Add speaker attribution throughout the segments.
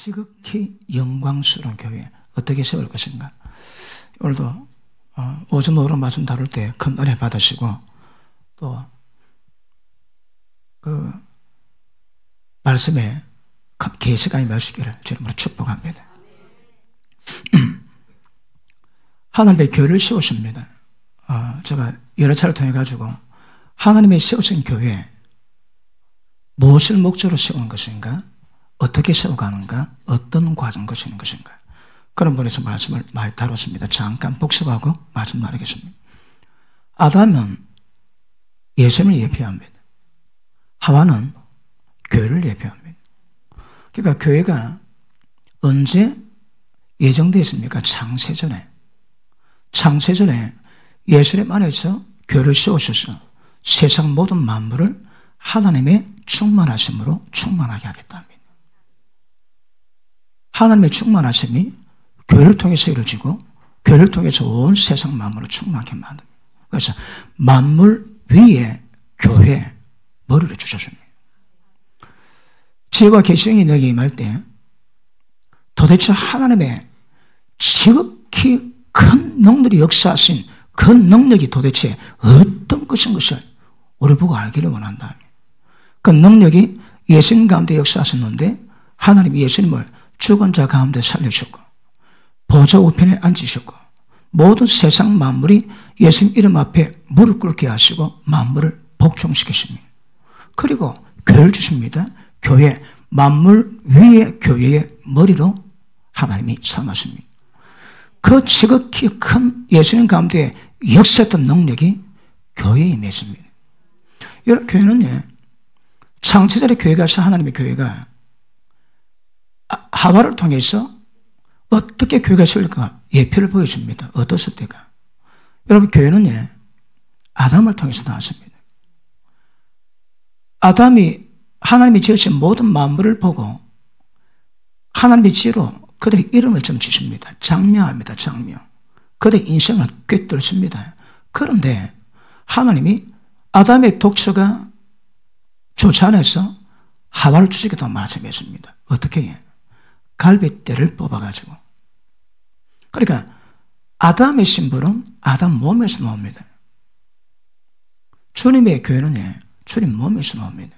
Speaker 1: 지극히 영광스러운 교회 어떻게 세울 것인가. 오늘도 오전 오후로 말씀 다룰 때 큰 은혜 받으시고 또 그 말씀에 큰 계시가 임하시기를 주님으로 축복합니다. 하나님의 교회를 세우십니다. 제가 여러 차례 통해 가지고 하나님의 세우신 교회 무엇을 목적으로 세우는 것인가, 어떻게 세워가는가, 어떤 과정 거치는 것인가, 그런 분에서 말씀을 많이 다뤘습니다. 잠깐 복습하고 말씀 나누겠습니다. 아담은 예수님을 예표합니다. 하와는 교회를 예표합니다. 그러니까 교회가 언제 예정되어 있습니까? 창세전에. 창세전에 예수님 안에서 교회를 세우셔서 세상 모든 만물을 하나님의 충만하심으로 충만하게 하겠답니다. 하나님의 충만하심이 교회를 통해서 이루어지고 교회를 통해서 온 세상 만물을 충만하게 만듭니다. 그래서 만물 위에 교회 머리를 주셨습니다. 지혜와 계시형이 너에게 임할 때 도대체 하나님의 지극히 큰 능력이 역사하신 그 능력이 도대체 어떤 것인 것을 우리 보고 알기를 원한다. 그 능력이 예수님 가운데 역사하셨는데 하나님이 예수님을 죽은 자 가운데 살리셨고 보좌 우편에 앉으셨고 모든 세상 만물이 예수님 이름 앞에 무릎 꿇게 하시고 만물을 복종시키십니다. 그리고 교회를 주십니다. 교회, 만물 위의 교회의 머리로 하나님이 삼았습니다. 그 지극히 큰 예수님 가운데 역사했던 능력이 교회에 임했습니다. 여러분, 교회는요, 창세전의 교회가, 하나님의 교회가 하와를 통해서 어떻게 교회가 세울까 예표를 보여줍니다. 어떻을 때가. 여러분, 교회는요, 아담을 통해서 나왔습니다. 아담이 하나님이 지으신 모든 만물을 보고 하나님의 지혜로 그들의 이름을 좀 지십니다. 장명합니다. 장명. 그들의 인생을 꿰뚫습니다. 그런데 하나님이 아담의 독처가 좋지 않아서 하와를 죽이겠다고 말씀했습니다. 어떻게 해요? 갈빗대를 뽑아가지고. 그러니까 아담의 신분은 아담 몸에서 나옵니다. 주님의 교회는 주님 몸에서 나옵니다.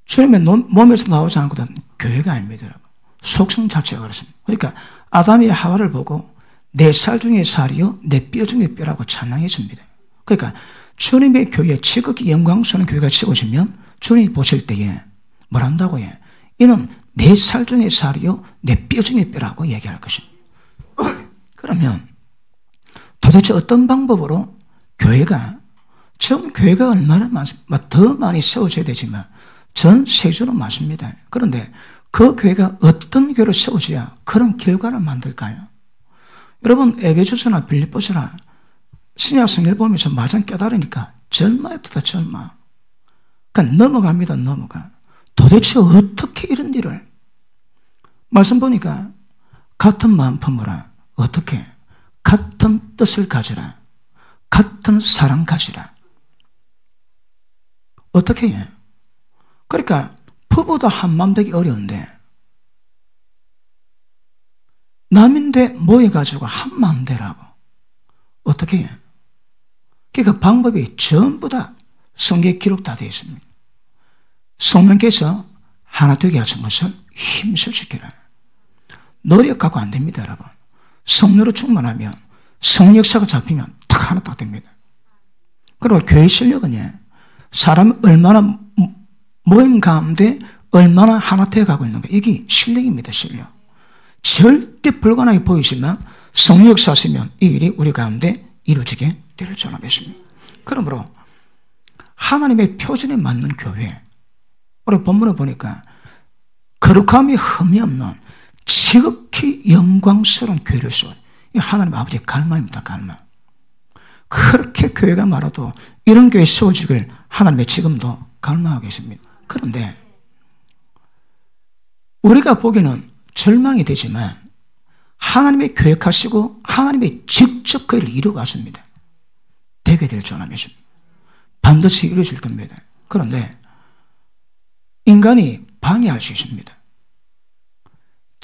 Speaker 1: 주님의 몸에서 나오지 않고는 교회가 아닙니다. 속성 자체가 그렇습니다. 그러니까 아담이 하와를 보고 내 살 중에 살이요 내 뼈 중에 뼈라고 찬양했습니다. 그러니까 주님의 교회, 지극히 영광스러운 교회가 세워지면 주님이 보실 때에 뭘 한다고 해? 이는 내 살 중에 살이요 내 뼈 중에 뼈라고 얘기할 것입니다. 그러면 도대체 어떤 방법으로 교회가, 지금 교회가 얼마나 많습니까? 더 많이 세워져야 되지만 전 세계적으로 많습니다. 그런데 그 교회가 어떤 교회를 세워줘야 그런 결과를 만들까요? 여러분, 에베소서나 빌립보서나 신약 성경을 보면서 마냥 깨달으니까 절망입니다. 절망. 그러니까 넘어갑니다. 넘어가. 도대체 어떻게 이런 일을, 말씀 보니까 같은 마음 품으라. 어떻게? 같은 뜻을 가지라. 같은 사랑 가지라. 어떻게 해? 그러니까 부부도 한마음 되기 어려운데 남인데 모여가지고 한마음 되라고. 어떻게 해? 그 방법이 전부 다 성경에 기록 다 되어 있습니다. 성령께서 하나 되게 하신 것을 힘쓰시키라. 노력하고 안 됩니다, 여러분. 성령으로 충만하면 성역사가 잡히면 딱 하나 딱 됩니다. 그리고 교회 실력은 사람이 얼마나 모임 가운데 얼마나 하나 되어가고 있는가, 이게 실력입니다. 실력. 절대 불가능하게 보이지만 성령 역사하시면 이 일이 우리 가운데 이루어지게 될 줄 믿습니다. 그러므로 하나님의 표준에 맞는 교회, 우리 본문을 보니까 거룩함이 흠이 없는 지극히 영광스러운 교회를 세워요. 이 하나님 아버지의 갈망입니다. 갈망. 그렇게 교회가 말아도 이런 교회 세워지길 하나님의 지금도 갈망하고 계십니다. 그런데 우리가 보기에는 절망이 되지만 하나님의 계획하시고 하나님의 직접 그 일을 이루어가십니다. 되게 될 줄 믿습니다. 반드시 이루어질 겁니다. 그런데 인간이 방해할 수 있습니다.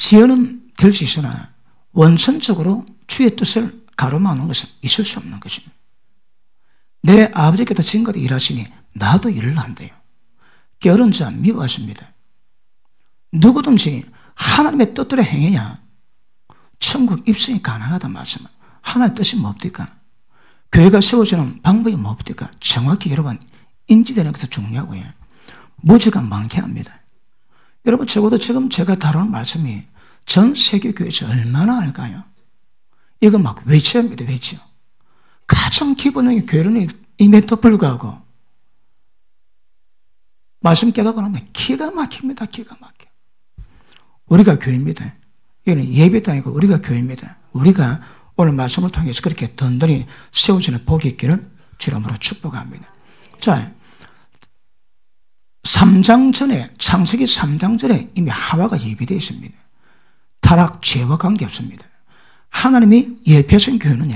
Speaker 1: 지연은 될 수 있으나 원천적으로 주의 뜻을 가로막는 것은 있을 수 없는 것입니다. 내 아버지께서 지금까지 일하시니 나도 일을 한대요. 게으른 자 미워하십니다. 누구든지 하나님의 뜻대로 행해야 천국 입성이 가능하다 말씀은 하나님의 뜻이 뭡니까? 교회가 세워지는 방법이 뭡니까? 정확히 여러분 인지되는 것이 중요하고요. 무지가 많게 합니다. 여러분 적어도 지금 제가 다루는 말씀이 전 세계 교회에서 얼마나 할까요? 이거 막 외쳐야 합니다. 외쳐. 가장 기본적인 교회는 임에도 불구하고 말씀 깨닫고 나면 기가 막힙니다. 기가 막혀. 우리가 교회입니다. 이거는 예배도 아니고 우리가 교회입니다. 우리가 오늘 말씀을 통해서 그렇게 든든히 세워지는 복이 있기를 주님으로 축복합니다. 자, 3장 전에, 창세기 3장 전에 이미 하와가 예비되어 있습니다. 타락, 죄와 관계없습니다. 하나님이 예표하신 교회는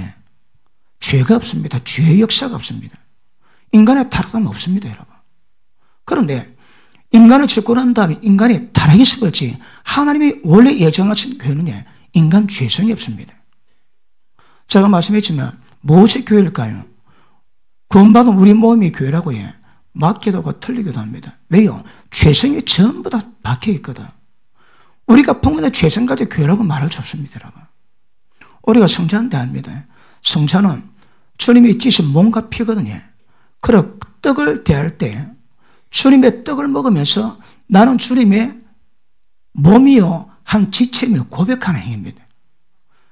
Speaker 1: 죄가 없습니다. 죄의 역사가 없습니다. 인간의 타락은 없습니다, 여러분. 그런데 인간을 짓고 난 다음에 인간이 타락이 있을지 하나님이 원래 예정하신 교회는 인간 죄성이 없습니다. 제가 말씀했지만 무엇이 교회일까요? 구원받은 우리 몸이 교회라고 해. 맞기도 하고 틀리기도 합니다. 왜요? 죄성이 전부 다 박혀있거든. 우리가 풍문의 죄성 가지고 교회라고 말할 수 없습니다, 여러분. 우리가 성찬 대합니다. 성찬은 주님이 찢은 몸과 피거든요. 그리고 떡을 대할 때 주님의 떡을 먹으면서 나는 주님의 몸이요 한 지체임을 고백하는 행위입니다.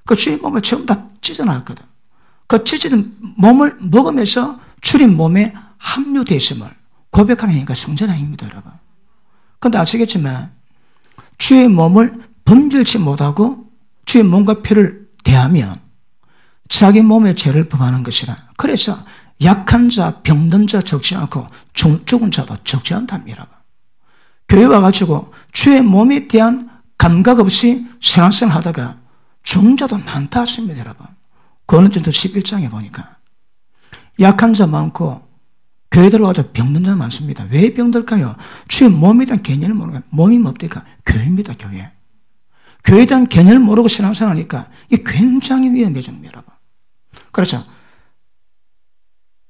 Speaker 1: 그 주님 몸을 전부 다 찢어놨거든. 그 찢어진 몸을 먹으면서 주님 몸에 합류되어 있음을 고백하는 행위가 성찬의 행위입니다, 여러분. 그런데 아시겠지만 주의 몸을 범질치 못하고 주의 몸과 피를 대하면 자기 몸의 죄를 범하는 것이라. 그래서 약한 자, 병든 자 적지 않고 죽은 자도 적지 않답니다. 교회 와가지고 주의 몸에 대한 감각 없이 신앙생활 하다가 죽은 자도 많다 하십니다, 여러분. 고린도전서 11장에 보니까 약한 자 많고 교회 들어가서 병든 자 많습니다. 왜 병들까요? 주의 몸에 대한 개념을 모르고 몸이 뭡니까? 교회입니다, 교회. 교회에 대한 개념을 모르고 신앙생활 하니까 이게 굉장히 위험해집니다, 여러분. 그래서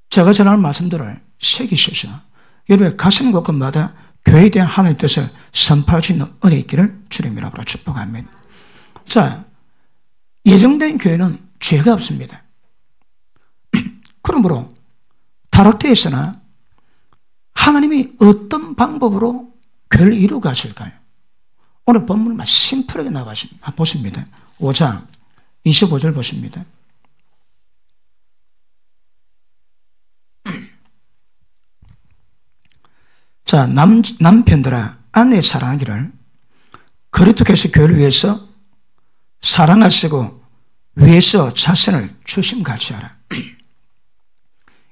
Speaker 1: 제가 전하는 말씀들을 새기셔서 여러분의 가슴 곳곳마다 교회에 대한 하나님의 뜻을 선포할 수 있는 은혜 있기를 주님이라고 축복합니다. 자, 예정된 교회는 죄가 없습니다. 그러므로 타락되어 있으나 하나님이 어떤 방법으로 교회를 이루어 가실까요? 오늘 본문은 심플하게 나와십니다. 보십니다. 5장 25절 보십니다. 자, 남편들아 아내 사랑하기를 그리스도께서 교회를 위해서 사랑하시고 위해서 자신을 주심같이 하라.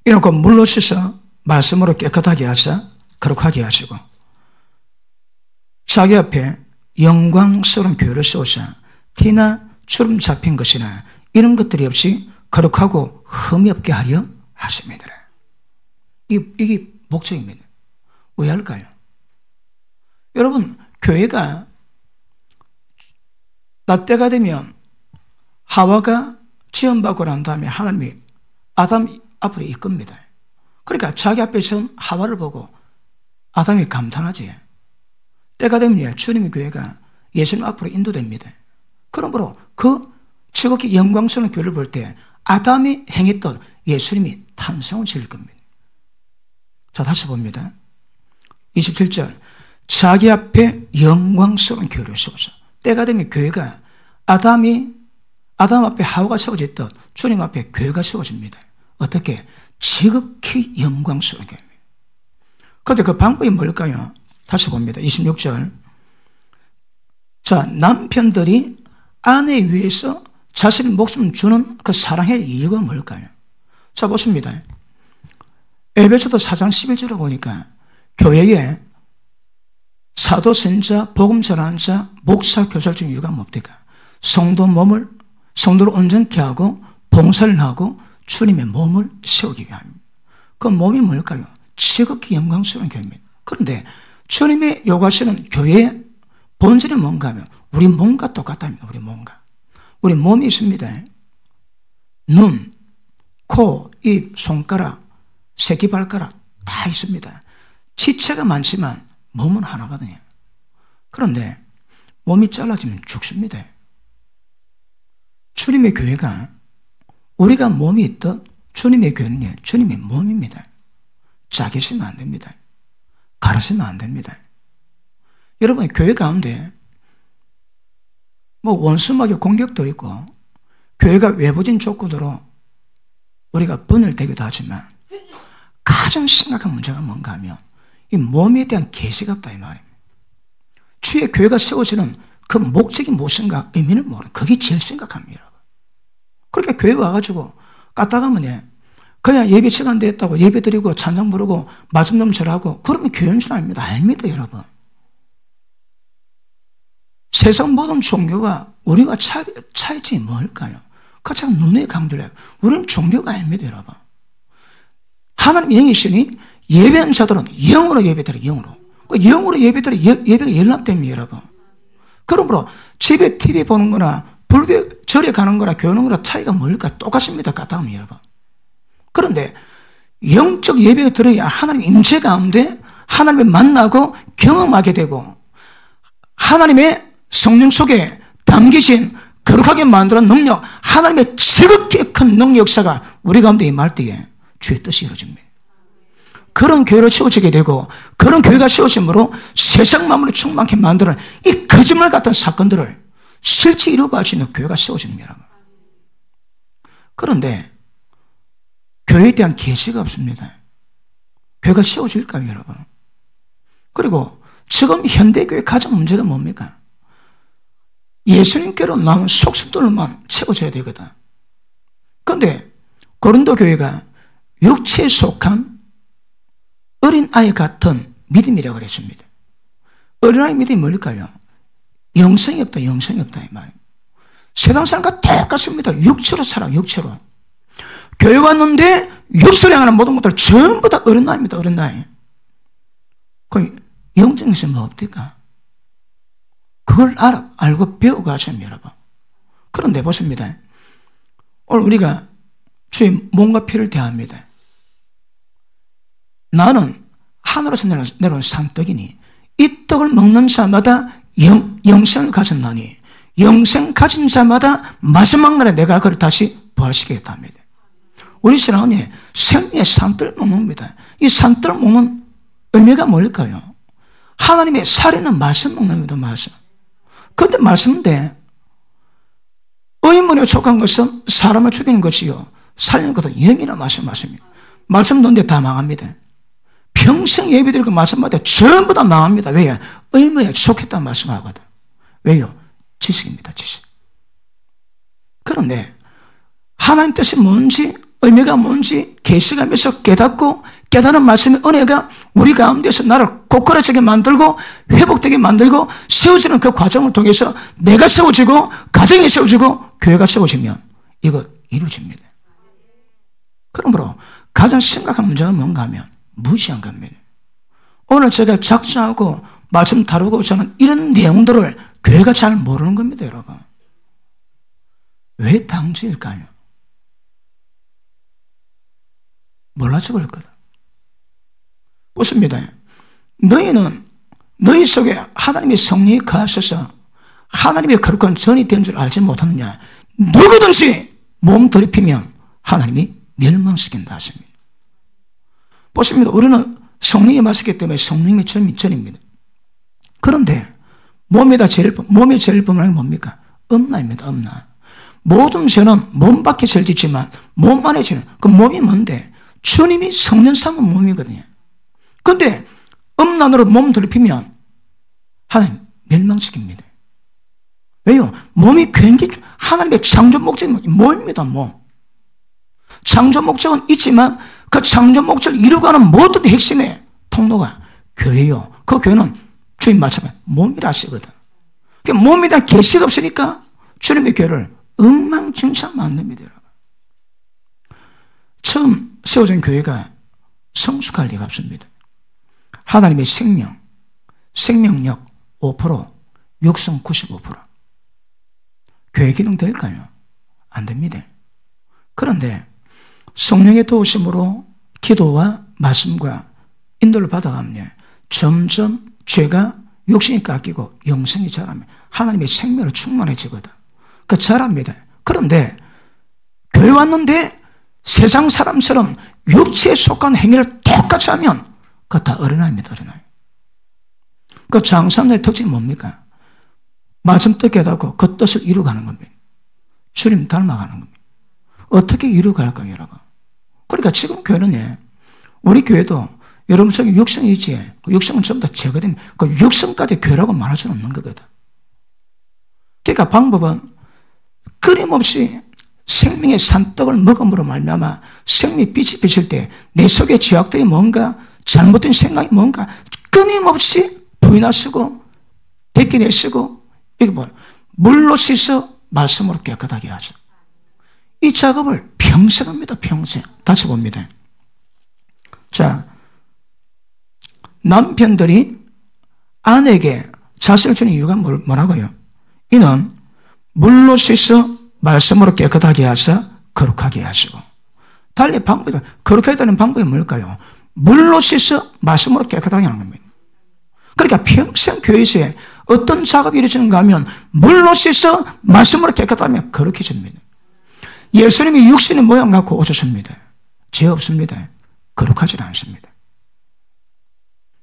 Speaker 1: 이놓고 물로 씻어 말씀으로 깨끗하게 하사 거룩하게 하시고 자기 앞에 영광스러운 교회를 세우사 티나 주름 잡힌 것이나 이런 것들이 없이 거룩하고 흠이 없게 하려 하십니다. 이게 목적입니다. 왜 할까요? 여러분, 교회가 나 때가 되면 하와가 지원받고 난 다음에 하나님이 아담 앞으로 이끕니다. 그러니까 자기 앞에서 하와를 보고 아담이 감탄하지. 때가 되면 주님의 교회가 예수님 앞으로 인도됩니다. 그러므로 그 지극히 영광스러운 교회를 볼 때 아담이 행했던 예수님이 탄생을 지을 겁니다. 자, 다시 봅니다. 27절 자기 앞에 영광스러운 교회를 세워서 때가 되면 교회가 아담 앞에 하와가 세워졌던 주님 앞에 교회가 세워집니다. 어떻게? 지극히 영광스러운 교회입니다. 그런데 그 방법이 뭘까요? 다시 봅니다. 26절 자, 남편들이 아내 위해서 자신의 목숨을 주는 그 사랑의 이유가 뭘까요? 자, 보십니다. 에베소서 4장 11절을 보니까 교회에 사도, 선지자, 복음 전하는 자, 목사, 교사를 준 이유가 뭡니까? 성도를 온전케 하고 봉사를 하고 주님의 몸을 세우기 위함입니다. 그 몸이 뭘까요? 지극히 영광스러운 교회입니다. 그런데 주님의 요구하시는 교회의 본질이 뭔가 하면 우리 몸과 똑같답니다. 우리 몸과. 우리 몸이 있습니다. 눈, 코, 입, 손가락, 새끼발가락 다 있습니다. 지체가 많지만 몸은 하나거든요. 그런데 몸이 잘라지면 죽습니다. 주님의 교회가 우리가 몸이 있듯 주님의 교회는 주님의 몸입니다. 작으시면 안 됩니다. 가르시면 안 됩니다. 여러분, 교회 가운데 원수막의 공격도 있고 교회가 외부진 조건으로 우리가 분열되기도 하지만 가장 심각한 문제가 뭔가 하면 이 몸에 대한 계시가 없다 이 말입니다. 주의 교회가 세워지는 그 목적이 무엇인가 의미는 모르는 그게 제일 심각합니다. 그렇게 교회 와가지고 까딱하면 그냥 예배 시간 됐다고 예배 드리고 찬양 부르고 말씀 넘쳐라고 그러면 교회인 줄 압니다. 아닙니다, 여러분. 세상 모든 종교가 우리가 차이점이 뭘까요? 가장 눈에 강조해요. 우리는 종교가 아닙니다, 여러분. 하나님 영이시니 예배하는 자들은 영으로 예배드려요, 영으로. 영으로 예배드려요. 예배가 연락됩니다, 여러분. 그러므로 집에 TV 보는 거나 불교 절에 가는 거나 교회 오는 거나 차이가 뭘까? 똑같습니다, 까딱하면 여러분. 그런데 영적 예배가 들어야 하나님 임재 가운데 하나님을 만나고 경험하게 되고 하나님의 성령 속에 담기신 거룩하게 만드는 능력, 하나님의 지극히 큰 능력 역사가 우리 가운데 임할 때에 주의 뜻이 이루어집니다. 그런 교회로 세워지게 되고 그런 교회가 세워짐으로 세상 만물을 충만케 만드는 이 거짓말 같은 사건들을 실제 이루고 할 수 있는 교회가 세워집니다. 그런데 교회에 대한 계시가 없습니다. 교회가 세워질까요, 여러분? 그리고 지금 현대교회 가장 문제가 뭡니까? 예수님께로 나온 속습들만 채워져야 되거든. 그런데 고린도 교회가 육체에 속한 어린아이 같은 믿음이라고 그랬습니다. 어린아이 믿음이 뭘까요? 영성이 없다, 영성이 없다 이 말이에요. 세상 사람과 똑같습니다. 육체로 살아, 육체로. 교회 왔는데 육체로 향하는 모든 것들 전부 다 어린아이입니다, 어린아이. 그럼 영적에서 뭐 없을까? 그걸 알고 배워가시면 여러분. 그런데 보십니다. 오늘 우리가 주의 몸과 피를 대합니다. 나는 하늘에서 내려온 산떡이니 이 떡을 먹는 자마다 영생을 가졌나니 영생 가진 자마다 마지막 날에 내가 그를 다시 부활시키겠다 합니다. 우리 신앙은 생명의 산떡을 먹는 겁니다. 이 산떡을 먹는 의미가 뭘까요? 하나님의 살아있는 말씀 먹는 겁니다, 말씀. 그런데 말씀인데 의문에 속한 것은 사람을 죽이는 것이요 살리는 것은 영이라 말씀하십니다. 말씀 놓는데 다 망합니다. 평생 예배드리고 말씀마다 전부 다 망합니다. 왜요? 의문에 속했다는 말씀하거든. 왜요? 지식입니다, 지식. 그런데 하나님 뜻이 뭔지 의미가 뭔지 계시가 면서 깨닫고 깨달은 말씀의 은혜가 우리 가운데서 나를 고꾸라지게 만들고 회복되게 만들고 세워지는 그 과정을 통해서 내가 세워지고 가정이 세워지고 교회가 세워지면 이거 이루어집니다. 그러므로 가장 심각한 문제가 뭔가 하면 무시한 겁니다. 오늘 제가 작성하고 말씀 다루고 저는 이런 내용들을 교회가 잘 모르는 겁니다, 여러분. 왜 당지일까요? 몰라서 그럴 거다. 보십니다. 너희는 너희 속에 하나님의 성령이 거하셔서 하나님의 거룩한 전이 된 줄 알지 못하느냐? 누구든지 몸 더럽히면 하나님이 멸망시킨다 하십니다. 보십니다. 우리는 성령이 마시기 때문에 성령의 전입니다. 그런데 몸이 제일 범한 게 뭡니까? 음란입니다. 음란. 모든 죄는 몸 밖에 죄를 짓지만 몸 안에 죄는 그 몸이 뭔데? 주님이 성령 삼은 몸이거든요. 그런데 음란으로 몸 더럽히면 하나님 멸망시킵니다. 왜요? 몸이 굉장히 하나님의 창조 목적이 몸입니다. 몸. 창조 목적은 있지만 그 창조 목적을 이루어가는 모든 핵심의 통로가 교회요. 그 교회는 주님 말씀에 몸이라 하시거든. 그러니까 몸에 대한 계시가 없으니까 주님의 교회를 엉망진창 만듭니다. 여러분. 처음 세워진 교회가 성숙할 리가 없습니다. 하나님의 생명, 생명력 5%, 육성 95%. 교회 기능 될까요? 안 됩니다. 그런데 성령의 도우심으로 기도와 말씀과 인도를 받아가면 점점 죄가 육신이 깎이고 영성이 자라면 하나님의 생명으로 충만해지거든. 그 자랍니다. 그런데 교회 왔는데 세상 사람처럼 육체에 속한 행위를 똑같이 하면 그거 다 어린아이입니다. 어린아이. 그 장사의 특징이 뭡니까? 말씀 뜻 깨닫고 그 뜻을 이루어가는 겁니다. 주님 닮아가는 겁니다. 어떻게 이루어갈까요, 여러분? 그러니까 지금 교회는 우리 교회도 여러분 속에 육성이 있지. 그 육성은 전부 다 제거되면 그 육성까지 교회라고 말할 수는 없는 거거든. 그러니까 방법은 끊임없이 생명의 산떡을 먹음으로 말미암아 생명의 빛이 비칠 때 내 속에 죄악들이 뭔가 잘못된 생각이 뭔가 끊임없이 부인하시고 데끼내시고 이게 뭐야? 물로 씻어 말씀으로 깨끗하게 하죠. 이 작업을 평생 합니다. 평생. 다시 봅니다. 자, 남편들이 아내에게 자신을 주는 이유가 뭐라고요? 이는 물로 씻어 말씀으로 깨끗하게 하사 거룩하게 하시고. 달리 방법이, 거룩하게 되는 방법이 뭘까요? 물로 씻어 말씀으로 깨끗하게 하는 겁니다. 그러니까 평생 교회에서 어떤 작업이 이루어지는가 하면 물로 씻어 말씀으로 깨끗하면 거룩해집니다. 예수님이 육신의 모양 갖고 오셨습니다. 죄 없습니다. 거룩하지 않습니다.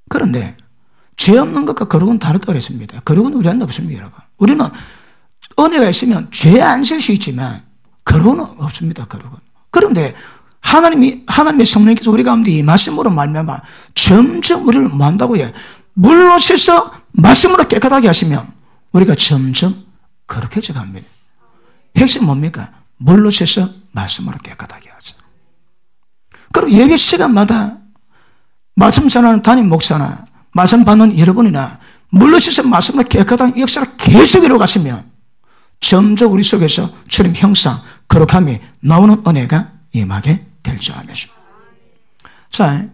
Speaker 1: 그런데 죄 없는 것과 거룩은 다르다고 했습니다. 거룩은 우리한테 없습니다, 여러분. 우리는 은혜가 있으면 죄 안 질 수 있지만 거룩은 없습니다, 거룩은. 그런데 하나님의 성령께서 우리 가운데 이 말씀으로 말미암아 점점 우리를 뭐 한다고요? 물로 씻어 말씀으로 깨끗하게 하시면 우리가 점점 거룩해져 갑니다. 핵심 뭡니까? 물로 씻어 말씀으로 깨끗하게 하죠. 그럼 예배 시간마다 말씀 전하는 담임 목사나 말씀 받는 여러분이나 물로 씻어 말씀으로 깨끗한 역사를 계속 이루어가시면 점점 우리 속에서 주님 형상, 거룩함이 나오는 은혜가 임하게 될 줄 아면서. 자,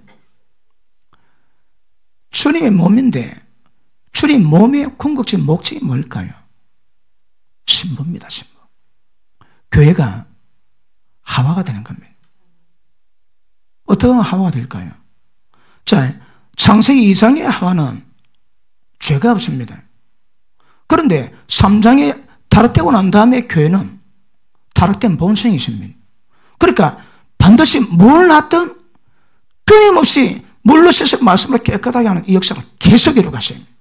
Speaker 1: 주님의 몸인데 주님 몸의 궁극적 목적이 뭘까요? 신부입니다. 신부. 교회가 하와가 되는 겁니다. 어떻게 하면 하와가 될까요? 자, 창세기 2장의 하와는 죄가 없습니다. 그런데 3장에 타락되고 난 다음에 교회는 타락된 본성이 있습니다. 그러니까 반드시 뭘 하든 끊임없이 물로 씻어 말씀으로 깨끗하게 하는 이 역사를 계속 이루어가셔야 합니다.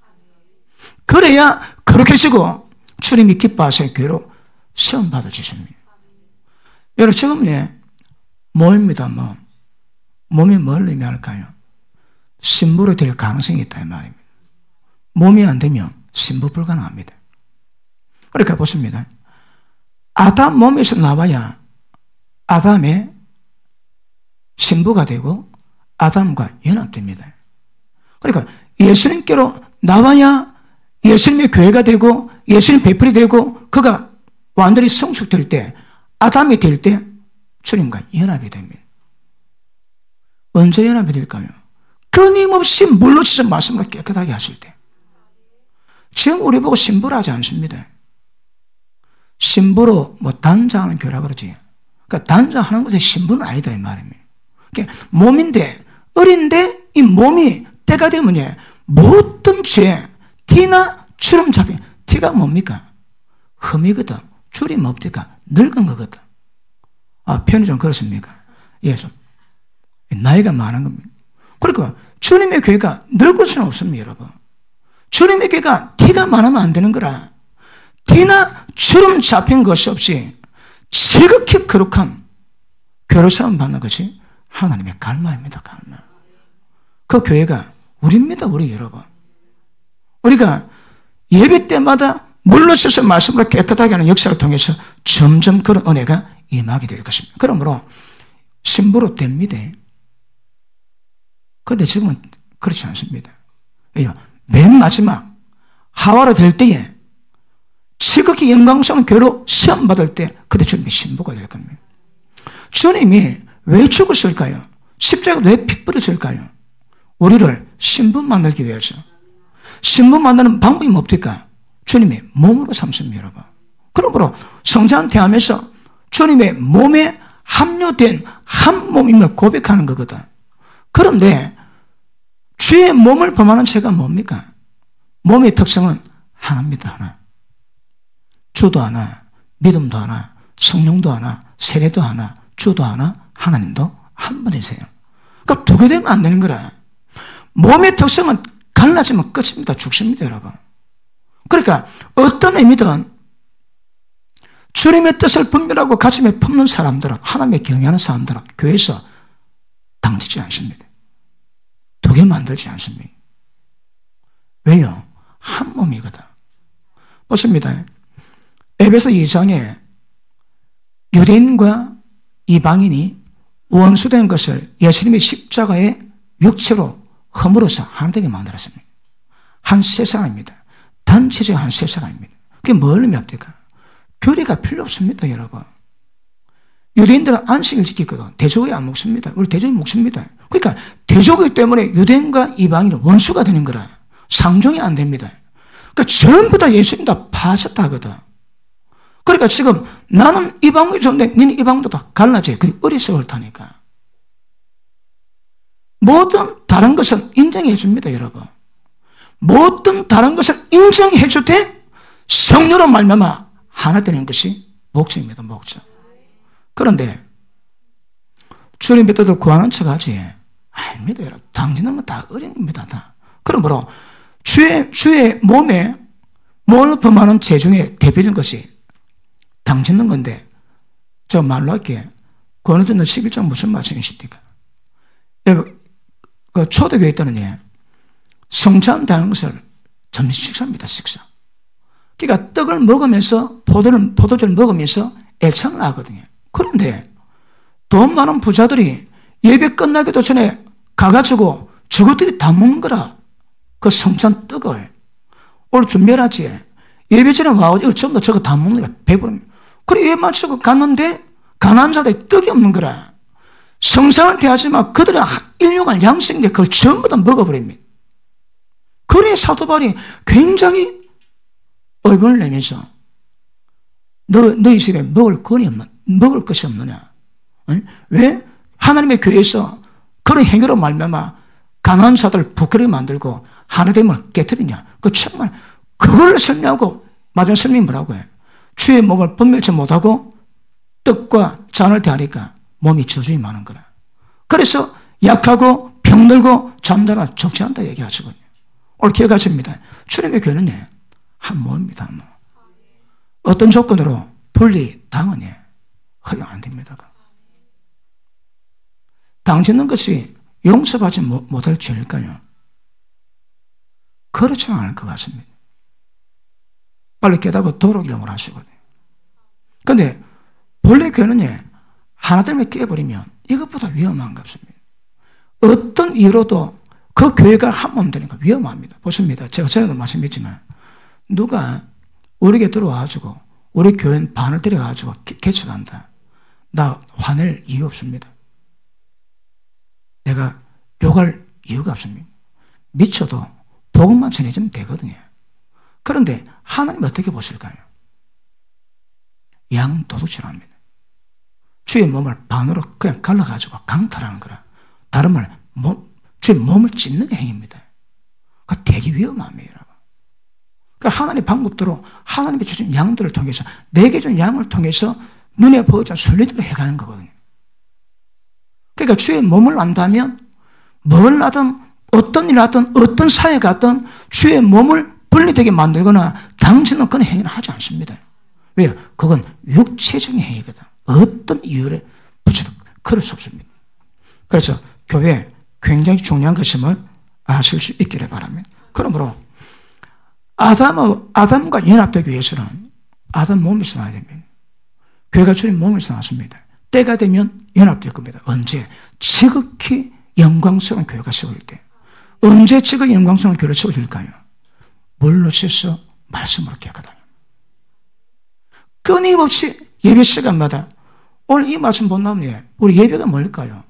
Speaker 1: 그래야 거룩해지고 주님이 기뻐하시는 교회로 시험 받아주십니다. 여러분 지금 몸입니다. 몸이 뭘 의미할까요? 신부로 될 가능성이 있다 이 말입니다. 몸이 안 되면 신부 불가능합니다. 그러니까 보십니다. 아담 몸에서 나와야 아담의 신부가 되고 아담과 연합됩니다. 그러니까 예수님께로 나와야 예수님의 교회가 되고 예수님 배필이 되고 그가 완전히 성숙될 때 아담이 될 때 주님과 연합이 됩니다. 언제 연합이 될까요? 끊임없이 물로 씻어 말씀으로 깨끗하게 하실 때. 지금 우리 보고 신부라 하지 않습니다. 신부로 단장하는 교회라 그러지. 그러니까 단장하는 것이 신부는 아니다 이 말입니다. 그러니까 몸인데 어린데 이 몸이 때가 되면 모든 죄 티나 주름 잡힌 티가 뭡니까? 흠이거든. 줄이 뭡니까? 늙은 거거든. 표현이 좀 그렇습니까? 예, 좀 나이가 많은 겁니다. 그러니까 주님의 교회가 늙을 수는 없습니다, 여러분. 주님의 교회가 티가 많으면 안 되는 거라. 티나 주름 잡힌 것이 없이 지극히 거룩한 교회로서 받는 것이 하나님의 갈망입니다. 갈망. 그 교회가 우리입니다. 우리 여러분. 우리가 예배 때마다 물로 씻어 말씀으로 깨끗하게 하는 역사를 통해서 점점 그런 은혜가 임하게 될 것입니다. 그러므로 신부로 됩니다. 그런데 지금은 그렇지 않습니다. 맨 마지막 하와로 될 때에 지극히 영광스러운 교회로 시험받을 때 그때 주님이 신부가 될 겁니다. 주님이 왜 죽으실까요? 십자가에 왜 피 뿌렸을까요? 우리를 신부 만들기 위해서. 신부 만드는 방법이 뭡니까? 주님의 몸으로 삼습니다, 여러분. 그러므로 성전 대하면서 주님의 몸에 합류된 한 몸임을 고백하는 거거든. 그런데 주의 몸을 범하는 죄가 뭡니까? 몸의 특성은 하나입니다, 하나. 주도 하나, 믿음도 하나, 성령도 하나, 세례도 하나, 주도 하나, 하나님도 한 분이세요. 그러니까 두 개 되면 안 되는 거라. 몸의 특성은 갈라지면 끝입니다. 죽습니다, 여러분. 그러니까 어떤 의미든 주님의 뜻을 분별하고 가슴에 품는 사람들은, 하나님의 경외하는 사람들은 교회에서 당치지 않습니다. 두 개 만들지 않습니다. 왜요? 한 몸이거든. 보십니다. 에베소 2장에 유대인과 이방인이 원수된 것을 예수님의 십자가의 육체로 허물어서 하나 되게 만들었습니다. 한 세상입니다. 단체적 한 세상입니다. 그게 뭘 의미합니까? 교리가 필요 없습니다, 여러분. 유대인들은 안식을 지키거든. 대조의 안 먹습니다. 우리 대조의 먹습니다. 그러니까 대조이기 때문에 유대인과 이방인은 원수가 되는 거라. 상종이 안 됩니다. 그러니까 전부 다 예수님 다 파셨다 하거든. 그러니까 지금 나는 이방인이 좋은데 너는 이방인도 다 갈라져요. 그게 어리석을 타니까. 모든 다른 것은 인정해 줍니다, 여러분. 모든 다른 것을 인정해 줄 때 성령으로 말미암아 하나 되는 것이 목적입니다, 목적. 그런데 주님 믿어도 구하는 척하지. 아닙니다, 여러분. 당신은 다 어린입니다, 다. 그러므로 주의 몸에 몸을 범하는 죄 중에 대표적인 것이 당짓는 건데, 저 말로 할게. 고린도서 11장 무슨 말씀이십니까? 여러분, 그 초대교회 때는 성찬다는 것을 점심 식사입니다, 식사. 그러니까 떡을 먹으면서 포도주를 먹으면서 애창을 하거든요. 그런데 돈 많은 부자들이 예배 끝나기도 전에 가가지고 저것들이 다 먹는 거라. 그 성찬 떡을. 오늘 준비해라지. 예배 전에 와가지고 이거 전부 다 저거 다 먹는 거야. 배부릅니다. 그래 예배 마치고 갔는데 가난한 자들이 떡이 없는 거라. 성상을 대하지만 그들의 인류가 양식인데 그걸 전부 다 먹어버립니다. 그래 사도 바울이 굉장히 의문을 내면서 너희 집에 먹을 것이 없느냐? 왜 하나님의 교회에서 그런 행위로 말미암아 가난한 자들을 부끄럽게 만들고 하나됨을 깨뜨리냐? 그 정말 그걸 설명하고 마지막 설명이 뭐라고 해? 주의 몸을 분별치 못하고 떡과 잔을 대하니까 몸이 저주이 많은 거라. 그래서 약하고 병들고 잠자라 적지 않다 얘기하시거든요. 오늘 기억하십니다. 주님의 교회는 한 몸입니다. 한 몸. 어떤 조건으로 분리 당은 허용 안 됩니다. 당짓는 것이 용서받지 못할 죄일까요? 그렇지는 않을 것 같습니다. 빨리 깨닫고 도록이용을 하시거든요. 그런데 본래 교회는 하나 때문에 깨버리면 이것보다 위험한 것 없습니다. 어떤 이유로도 그 교회가 한 몸 되니까 위험합니다. 보십니다. 제가 전에도 말씀했지만 누가 우리에게 들어와가지고 우리 교회는 반을 때려가지고 개척한다. 나 화낼 이유 없습니다. 내가 욕할 이유가 없습니다. 미쳐도 복음만 전해주면 되거든요. 그런데 하나님 어떻게 보실까요? 양 도둑질합니다. 주의 몸을 반으로 그냥 갈라가지고 강탈하는 거라. 다른 말, 주의 몸을 찢는 행위입니다. 그러니까 되게 위험합니다. 그러니까 하나님의 방법대로 하나님이 주신 양들을 통해서 내게 준 양을 통해서 눈에 보이지 않는 순리대로 해가는 거거든요. 그러니까 주의 몸을 안다면 뭘 하든 어떤 일을 하든 어떤 사회에 가든 주의 몸을 분리되게 만들거나 당신은 그런 행위는 하지 않습니다. 왜요? 그건 육체적인 행위거든. 어떤 이유를 붙여도 그럴 수 없습니다. 그래서 교회에 굉장히 중요한 것임을 아실 수 있기를 바랍니다. 그러므로 아담과 연합되기 위해서는 아담 몸에서 나와야 됩니다. 교회가 주님 몸에서 나왔습니다. 때가 되면 연합될 겁니다. 언제? 지극히 영광스러운 교회가 세워질 때. 언제 지극히 영광스러운 교회를 세워질까요? 물로 씻어 말씀으로 깨끗하게. 끊임없이 예배 시간마다 오늘 이 말씀 본다면 우리 예배가 뭘까요?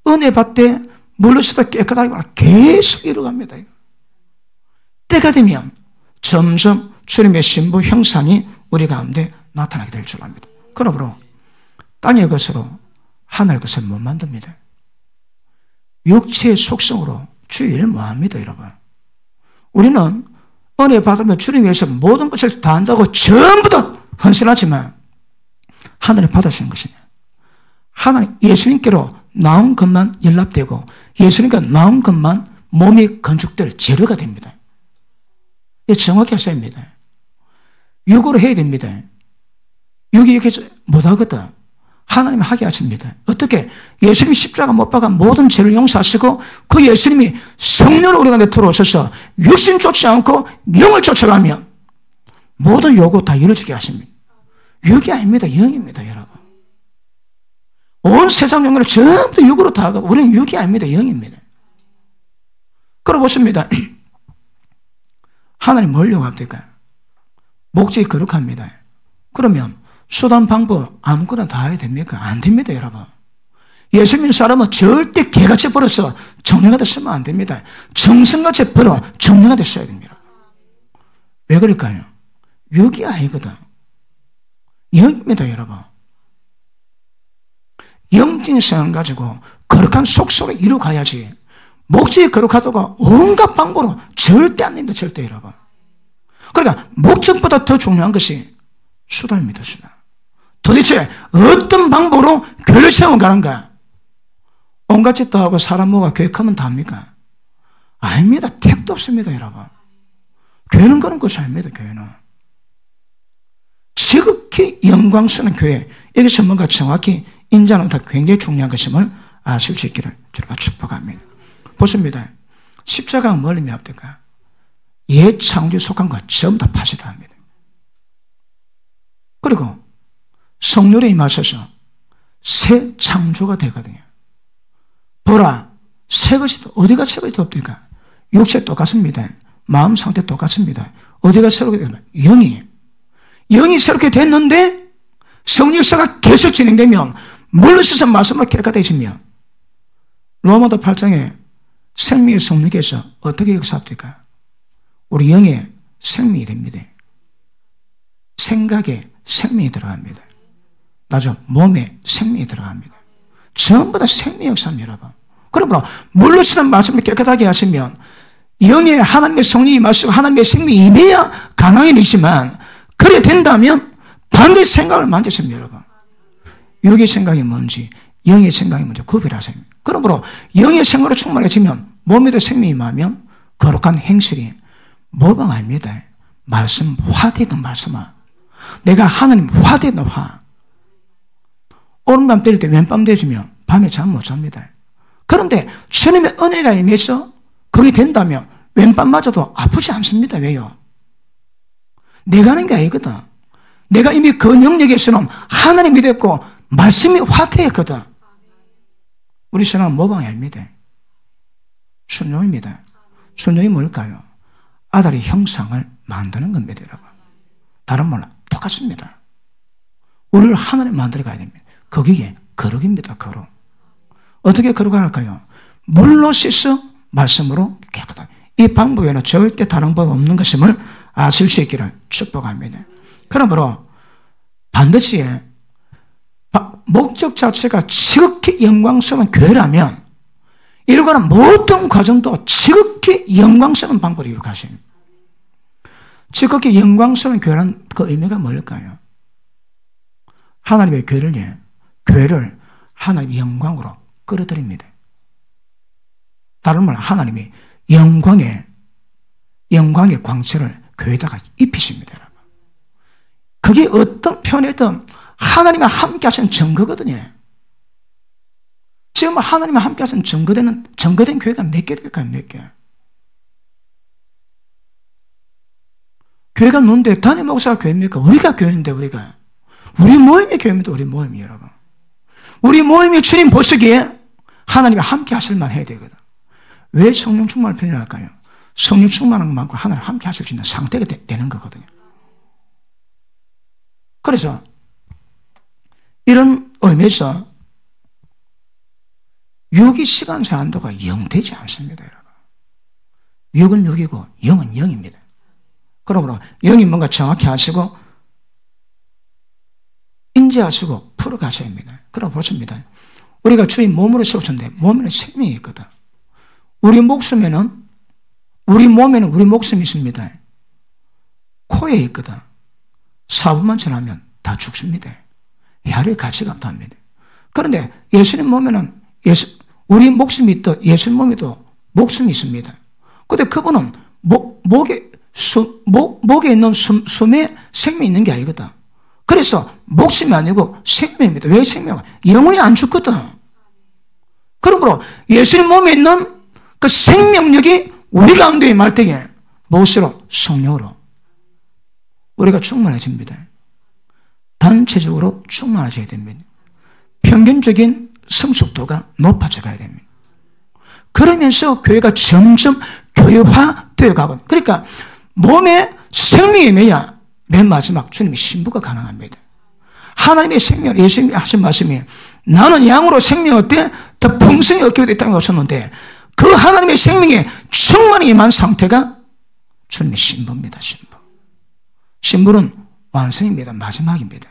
Speaker 1: 은혜 받되 물로 씻어 깨끗하게 계속 이루어갑니다. 때가 되면 점점 주님의 신부 형상이 우리 가운데 나타나게 될 줄 압니다. 그러므로 땅의 것으로 하늘의 것을 못 만듭니다. 육체의 속성으로 주의 일을 못 합니다, 여러분. 우리는 은혜 받으면 주님 위해서 모든 것을 다 한다고 전부 다 헌신하지만 하늘에 받으시는 것이냐? 하나님, 예수님께로 나온 것만 연락되고 예수님께 나온 것만 몸이 건축될 재료가 됩니다. 이게 정확히 하셔야 합니다. 육으로 해야 됩니다. 육이 이렇게 못하거든. 하나님 하게 하십니다. 어떻게? 예수님이 십자가 못 박아 모든 죄를 용서하시고 그 예수님이 성령으로 우리 가운데 들어오셔서 육신 쫓지 않고 영을 쫓아가면 모든 요구 다 이루어지게 하십니다. 육이 아닙니다. 영입니다, 여러분. 온 세상 영혼을 전부 육으로 다 하고 우리는 육이 아닙니다. 영입니다. 그러 보십니다. 하나님 뭘 요구합니까? 목적이 거룩합니다. 그러면 수단 방법 아무거나 다 해야 됩니까? 안 됩니다, 여러분. 예수 믿는 사람은 절대 개같이 벌어서 정령한테 쓰면 안 됩니다. 정성같이 벌어 정령한테 써야 됩니다. 왜 그럴까요? 육이 아니거든. 영입니다, 여러분. 영적인 생을 가지고 거룩한 속성을 이루어가야지. 목적이 거룩하다고 온갖 방법으로 절대 안 됩니다, 절대, 여러분. 그러니까 목적보다 더 중요한 것이 수단입니다, 수단. 도대체 어떤 방법으로 교회를 세워가는가? 온갖 짓도 하고 사람 모아 계획하면 답니까? 아닙니다. 택도 없습니다, 여러분. 교회는 그런 것이 아닙니다, 교회는. 지극히 영광스러운 교회. 여기서 뭔가 정확히 인자는 다 굉장히 중요한 것임을 아실 수 있기를 주님과 축복합니다. 보십니다. 십자가가 뭘 의미합니까? 옛 창조에 속한 것 전부 다 파시다 합니다. 그리고 성령에 임하셔서 새 창조가 되거든요. 보라, 새 것이 어디가 새 것이 없습니까? 육체 똑같습니다. 마음 상태 똑같습니다. 어디가 새롭게 됩니까? 영이 새롭게 됐는데 성령 역사가 계속 진행되면 물러서서 말씀을 깨끗해지면 로마서 8장에 생명의 성령께서 어떻게 역사합니까? 우리 영에 생명이 됩니다. 생각에 생명이 들어갑니다. 나중 몸에 생명이 들어갑니다. 전부 다 생명의 역사입니다, 여러분. 그러므로 물러서는 말씀을 깨끗하게 하시면 영에 하나님의 성령이 임하시고 하나님의 생명이 임해야 가능한 일이지만 그래 된다면 반드시 생각을 만드십니다, 여러분. 육의 생각이 뭔지 영의 생각이 뭔지 구별하세요. 그러므로 영의 생각으로 충만해지면 몸에도 생명이 임하면 거룩한 행실이 모방 아닙니다. 말씀 화되던 말씀아. 내가 하나님 화되던 화. 오른밤 때릴 때 왼밤 되어지면 밤에 잠 못 잡니다. 그런데 주님의 은혜가 임해서 그게 된다면 왼밤마저도 아프지 않습니다. 왜요? 내가 하는 게 아니거든. 내가 이미 그 영역에서는 하나님이 됐고 말씀이 화태했거든. 우리 신앙은 모방이 아닙니다. 순종입니다. 순종이 뭘까요? 아들의 형상을 만드는 겁니다, 여러분. 다른 말로 똑같습니다. 우리를 하나님 만들어 가야 됩니다. 거기에 거룩입니다, 거룩. 어떻게 거룩할까요? 물로 씻어 말씀으로 깨끗하게. 이 방법에는 절대 다른 법 없는 것임을 아실 수 있기를 축복합니다. 그러므로 반드시 목적 자체가 지극히 영광스러운 교회라면 이루어가는 모든 과정도 지극히 영광스러운 방법으로 이루어가십니다. 지극히 영광스러운 교회란 그 의미가 뭘까요? 하나님의 교회를 하나님의 영광으로 끌어들입니다. 다른 말로 하나님이 영광의 광채를 교회에다가 입히십니다, 여러분. 그게 어떤 편이든 하나님과 함께 하시는 증거거든요. 지금 하나님과 함께 하시는 증거된 교회가 몇 개 될까요? 몇 개? 교회가 뭔데 담임 목사가 교회입니까? 우리가 교회인데 우리가. 우리 모임이 교회입니다. 우리 모임이 여러분. 우리 모임이 주님 보시기에 하나님과 함께 하실만 해야 되거든. 왜 성령 충만을 필요할까요? 성령 충만한 것만큼 하나님 함께 하실 수 있는 상태가 되는 거거든요. 그래서 이런 의미에서 육이 시간 제한도가 0 되지 않습니다, 여러분. 육은 육이고 영은 영입니다. 그러므로 영이 뭔가 정확히 하시고 인지하시고 풀어가셔야 합니다. 그럼 보십니다. 우리가 주의 몸으로 세우셨는데 몸에는 생명이 있거든. 우리 몸에는 우리 목숨이 있습니다. 코에 있거든. 4분만 지나면 다 죽습니다. 헤아릴 가치가 없답니다. 그런데 예수님 몸에는 우리 목숨이 있듯 예수님 몸에도 목숨이 있습니다. 그런데 그분은 목에 있는 숨에 생명이 있는 게 아니거든. 그래서 목숨이 아니고 생명입니다. 왜 생명? 영원히 안 죽거든. 그러므로 예수님 몸에 있는 그 생명력이 우리 가운데 임할 때에 무엇으로? 성령으로 우리가 충만해집니다. 단체적으로 충만하셔야 됩니다. 평균적인 성숙도가 높아져 가야 됩니다. 그러면서 교회가 점점 교회화되어 가고, 그러니까 몸에 생명이 뭐냐? 맨 마지막 주님의 신부가 가능합니다. 하나님의 생명, 예수님이 하신 말씀이 나는 양으로 생명 어때? 더 풍성히 얻게 됐다고 하셨는데 그 하나님의 생명이 충만히 임한 상태가 주님의 신부입니다. 신부는 완성입니다. 마지막입니다.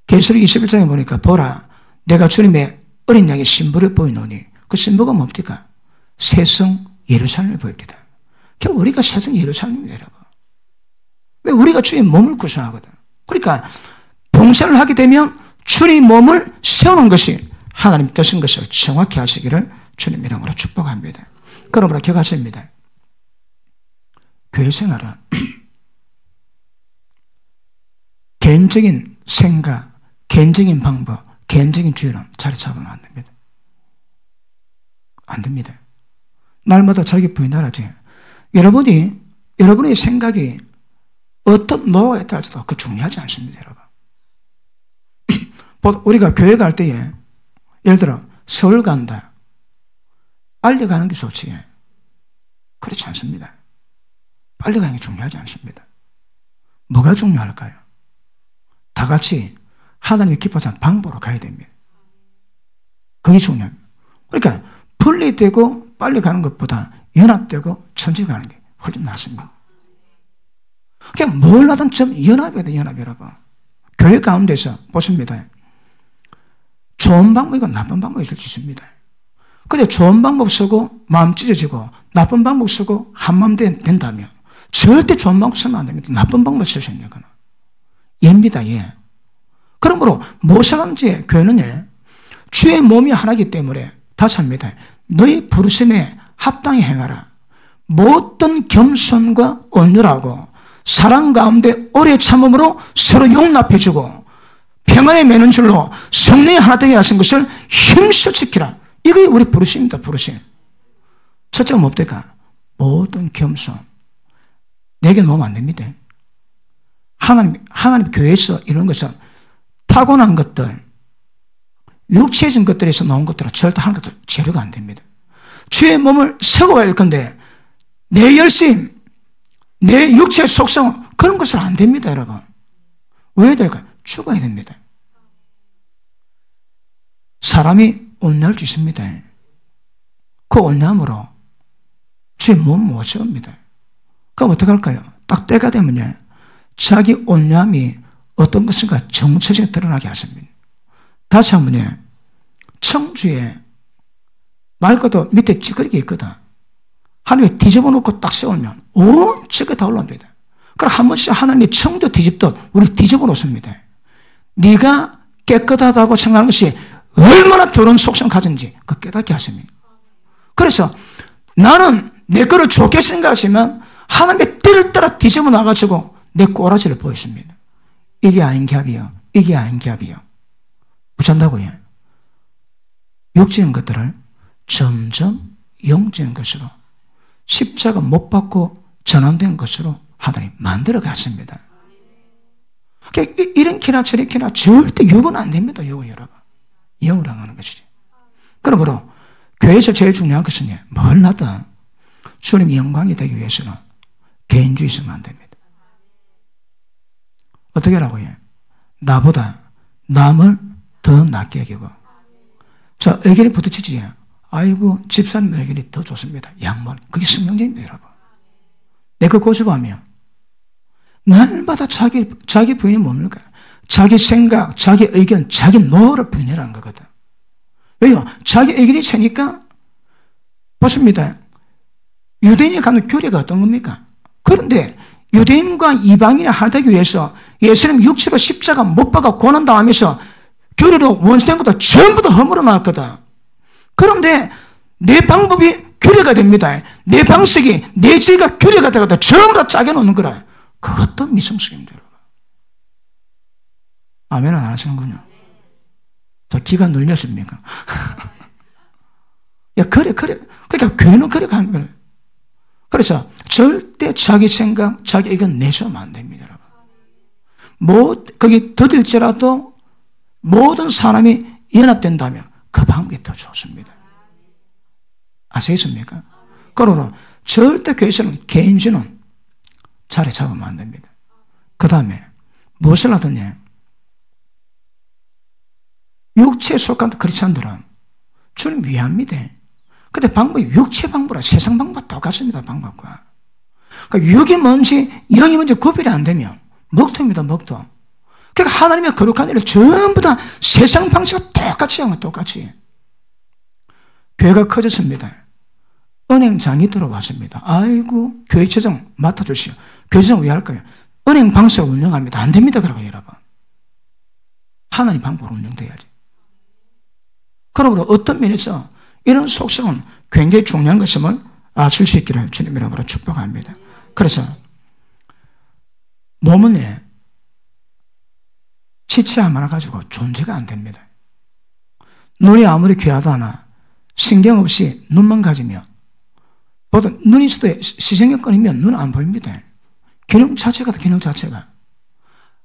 Speaker 1: 계시록 21장에 보니까 보라 내가 주님의 어린 양의 신부를 보이노니 그 신부가 뭡니까? 새성 예루살렘을 보입니다. 결국 우리가 새성 예루살렘입니다. 여러분. 왜? 우리가 주의 몸을 구성하거든. 그러니까 봉사를 하게 되면 주의 몸을 세우는 것이 하나님 뜻인 것을 정확히 하시기를 주님 이름으로 축복합니다. 그러므로 기억하십니다. 교회 생활은 개인적인 생각, 개인적인 방법, 개인적인 주의는 자리 잡으면 안 됩니다. 안 됩니다. 날마다 자기 부인하라지. 여러분의 생각이 어떤 노하우에 따라서도 그 중요하지 않습니다, 여러분. 우리가 교회 갈 때에 예를 들어 서울 간다. 빨리 가는 게 좋지. 그렇지 않습니다. 빨리 가는 게 중요하지 않습니다. 뭐가 중요할까요? 다 같이 하나님이 기뻐하는 방법으로 가야 됩니다. 그게 중요합니다. 그러니까 분리되고 빨리 가는 것보다 연합되고 천천히 가는 게 훨씬 낫습니다. 그냥 뭘 하든 좀 연합해야 돼, 연합, 여러분. 교회 가운데서 보십니다. 좋은 방법이고 나쁜 방법이 있을 수 있습니다. 근데 좋은 방법 쓰고 마음 찢어지고 나쁜 방법 쓰고 한마음 된다면 절대 좋은 방법 쓰면 안 됩니다. 나쁜 방법 쓰셔야 돼요. 예입니다, 예. 그러므로 무엇을 하는지 교회는 주의 몸이 하나이기 때문에 다시 합니다. 너희 부르심에 합당히 행하라. 모든 겸손과 온유라고 사랑 가운데 오래 참음으로 서로 용납해주고 평안에 매는 줄로 성령이 하나 되게 하신 것을 힘써 지키라. 이게 우리 부르심입니다. 부르심. 첫째가 뭡니까? 모든 겸손. 내게 놓으면 안 됩니다. 하나님 교회에서 이런 것은 타고난 것들, 육체적인 것들에서 나온 것들은 절대 하는 것도 재료가 안 됩니다. 주의 몸을 세워야 할 건데 내 열심, 내 육체의 속성 그런 것은 안 됩니다, 여러분. 왜 될까요? 죽어야 됩니다. 사람이 온유할 수 있습니다. 그 온유함으로 주의 몸 못 세웁니다. 그럼 어떻게 할까요? 딱 때가 되면요, 자기 온유함이 어떤 것인가 정체적으로 드러나게 하십니다. 다시 한번요, 청주에 맑아도 밑에 찌그리게 있거든. 하나님이 뒤집어 놓고 딱 세우면 온 찌그리 다 올라옵니다. 그럼 한 번씩 하나님이 청도 뒤집듯 우리 뒤집어 놓습니다. 네가 깨끗하다고 생각하는 것이 얼마나 더러운 속성 가진지 그 깨닫게 하십니다. 그래서 나는 내 거를 좋게 생각하시면 하나님의 띠를 따라 뒤집어 놔가지고 내 꼬라지를 보였습니다. 이게 아닌 겹이요. 이게 아닌 겹이요. 무찬다고요. 육적인 것들을 점점 영적인 것으로 십자가 못 받고 전환된 것으로 하나님 만들어 갔습니다. 이렇게나 저렇게나 절대 욕은 안 됩니다. 욕은 여러분. 영으로 하는 것이지. 그러므로 교회에서 제일 중요한 것은 뭘 하든 주님의 영광이 되기 위해서는 개인주의 있으면 안 됩니다. 어떻게 하라고요? 나보다 남을 더 낫게 여기고. 자, 의견이 부딪히지. 아이고, 집사님 의견이 더 좋습니다. 양말. 그게 성경적입니다, 여러분. 내가 고집하면 날마다 자기 부인이 뭡니까? 자기 생각, 자기 의견, 자기 노를 부인하는 거거든. 왜요? 자기 의견이 세니까, 보십니다. 유대인이 갖는 교리가 어떤 겁니까? 그런데 유대인과 이방인이 하되기 위해서 예수님 육체로 십자가 못 박아 고난당하면서 교리로 원수된 것도 전부 다 허물어 놨거든. 그런데 내 방법이 교리가 됩니다. 내 방식이, 내 지혜가 교리가 되거든. 전부 다 짜게 놓는 거라. 그것도 미성숙입니다. 아멘 안 하시는군요. 저 기가 눌렸습니까? 야, 그래. 그러니까 교회는 그래 가는 거예요. 그래서 절대 자기 생각, 자기 의견 내주면 안 됩니다, 여러분. 거기 더딜지라도 모든 사람이 연합된다면 그 방법이 더 좋습니다. 아시겠습니까? 그러므로 절대 교회에서는 개인주는 자리 잡으면 안 됩니다. 그 다음에 무엇을 하더냐? 육체에 속한 크리스찬들은 주님 위합니다. 근데 방법이 육체 방법이라 세상 방법과 똑같습니다. 방법과. 그러니까 육이 뭔지 영이 뭔지 구별이 안 되면 먹토입니다. 먹토. 그러니까 하나님의 거룩한 일을 전부 다 세상 방식과 똑같이 하면 똑같이. 교회가 커졌습니다. 은행장이 들어왔습니다. 아이고 교회 재정 맡아주시오. 교회 재정 왜 할까요? 은행 방식을 운영합니다. 안 됩니다. 그러고 여러분. 하나님 방법으로 운영돼야지. 그러므로 어떤 면에서 이런 속성은 굉장히 중요한 것임을 아실 수 있기를 주님 이름으로 축복합니다. 그래서 몸은 지체 하나 가지고 존재가 안 됩니다. 눈이 아무리 귀하다 하나 신경 없이 눈만 가지면 보통 눈이 있어도 시신경 끊이면 눈 안 보입니다. 기능 자체가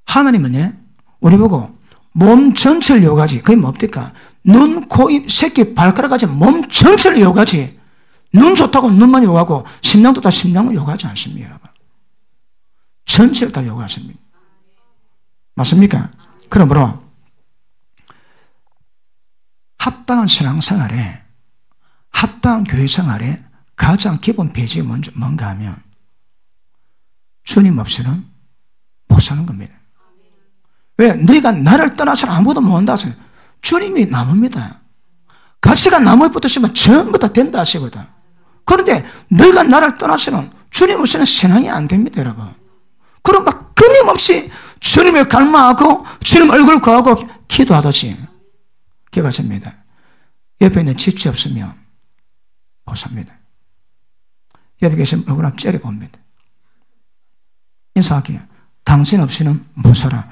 Speaker 1: 하나님은 우리 보고 몸 전체를 요구하지. 그게 뭡니까? 눈, 코, 입, 새끼, 발가락까지 몸 전체를 요구하지. 눈 좋다고 눈만 요구하고 심장 좋다 심장을 요구하지 않습니다. 여러분. 전체를 다 요구하십니다. 맞습니까? 그러므로 합당한 신앙생활에 합당한 교회생활에 가장 기본 배지가 뭔가 하면 주님 없이는 못 사는 겁니다. 왜? 너희가 나를 떠나서는 아무도 못한다 하세요. 주님이 나무입니다. 가시가 나무에 붙으시면 전부 다 된다 하시거든. 그런데 너희가 나를 떠나서는 주님 없이는 신앙이 안 됩니다, 여러분. 그러니까 끊임없이 주님을 갈망하고 주님 얼굴 구하고 기도하듯이 기억하십니다. 옆에 있는 지체 없으면 못 삽니다. 옆에 계신 얼굴 한번 째려봅니다. 인사하기에 당신 없이는 못 살아.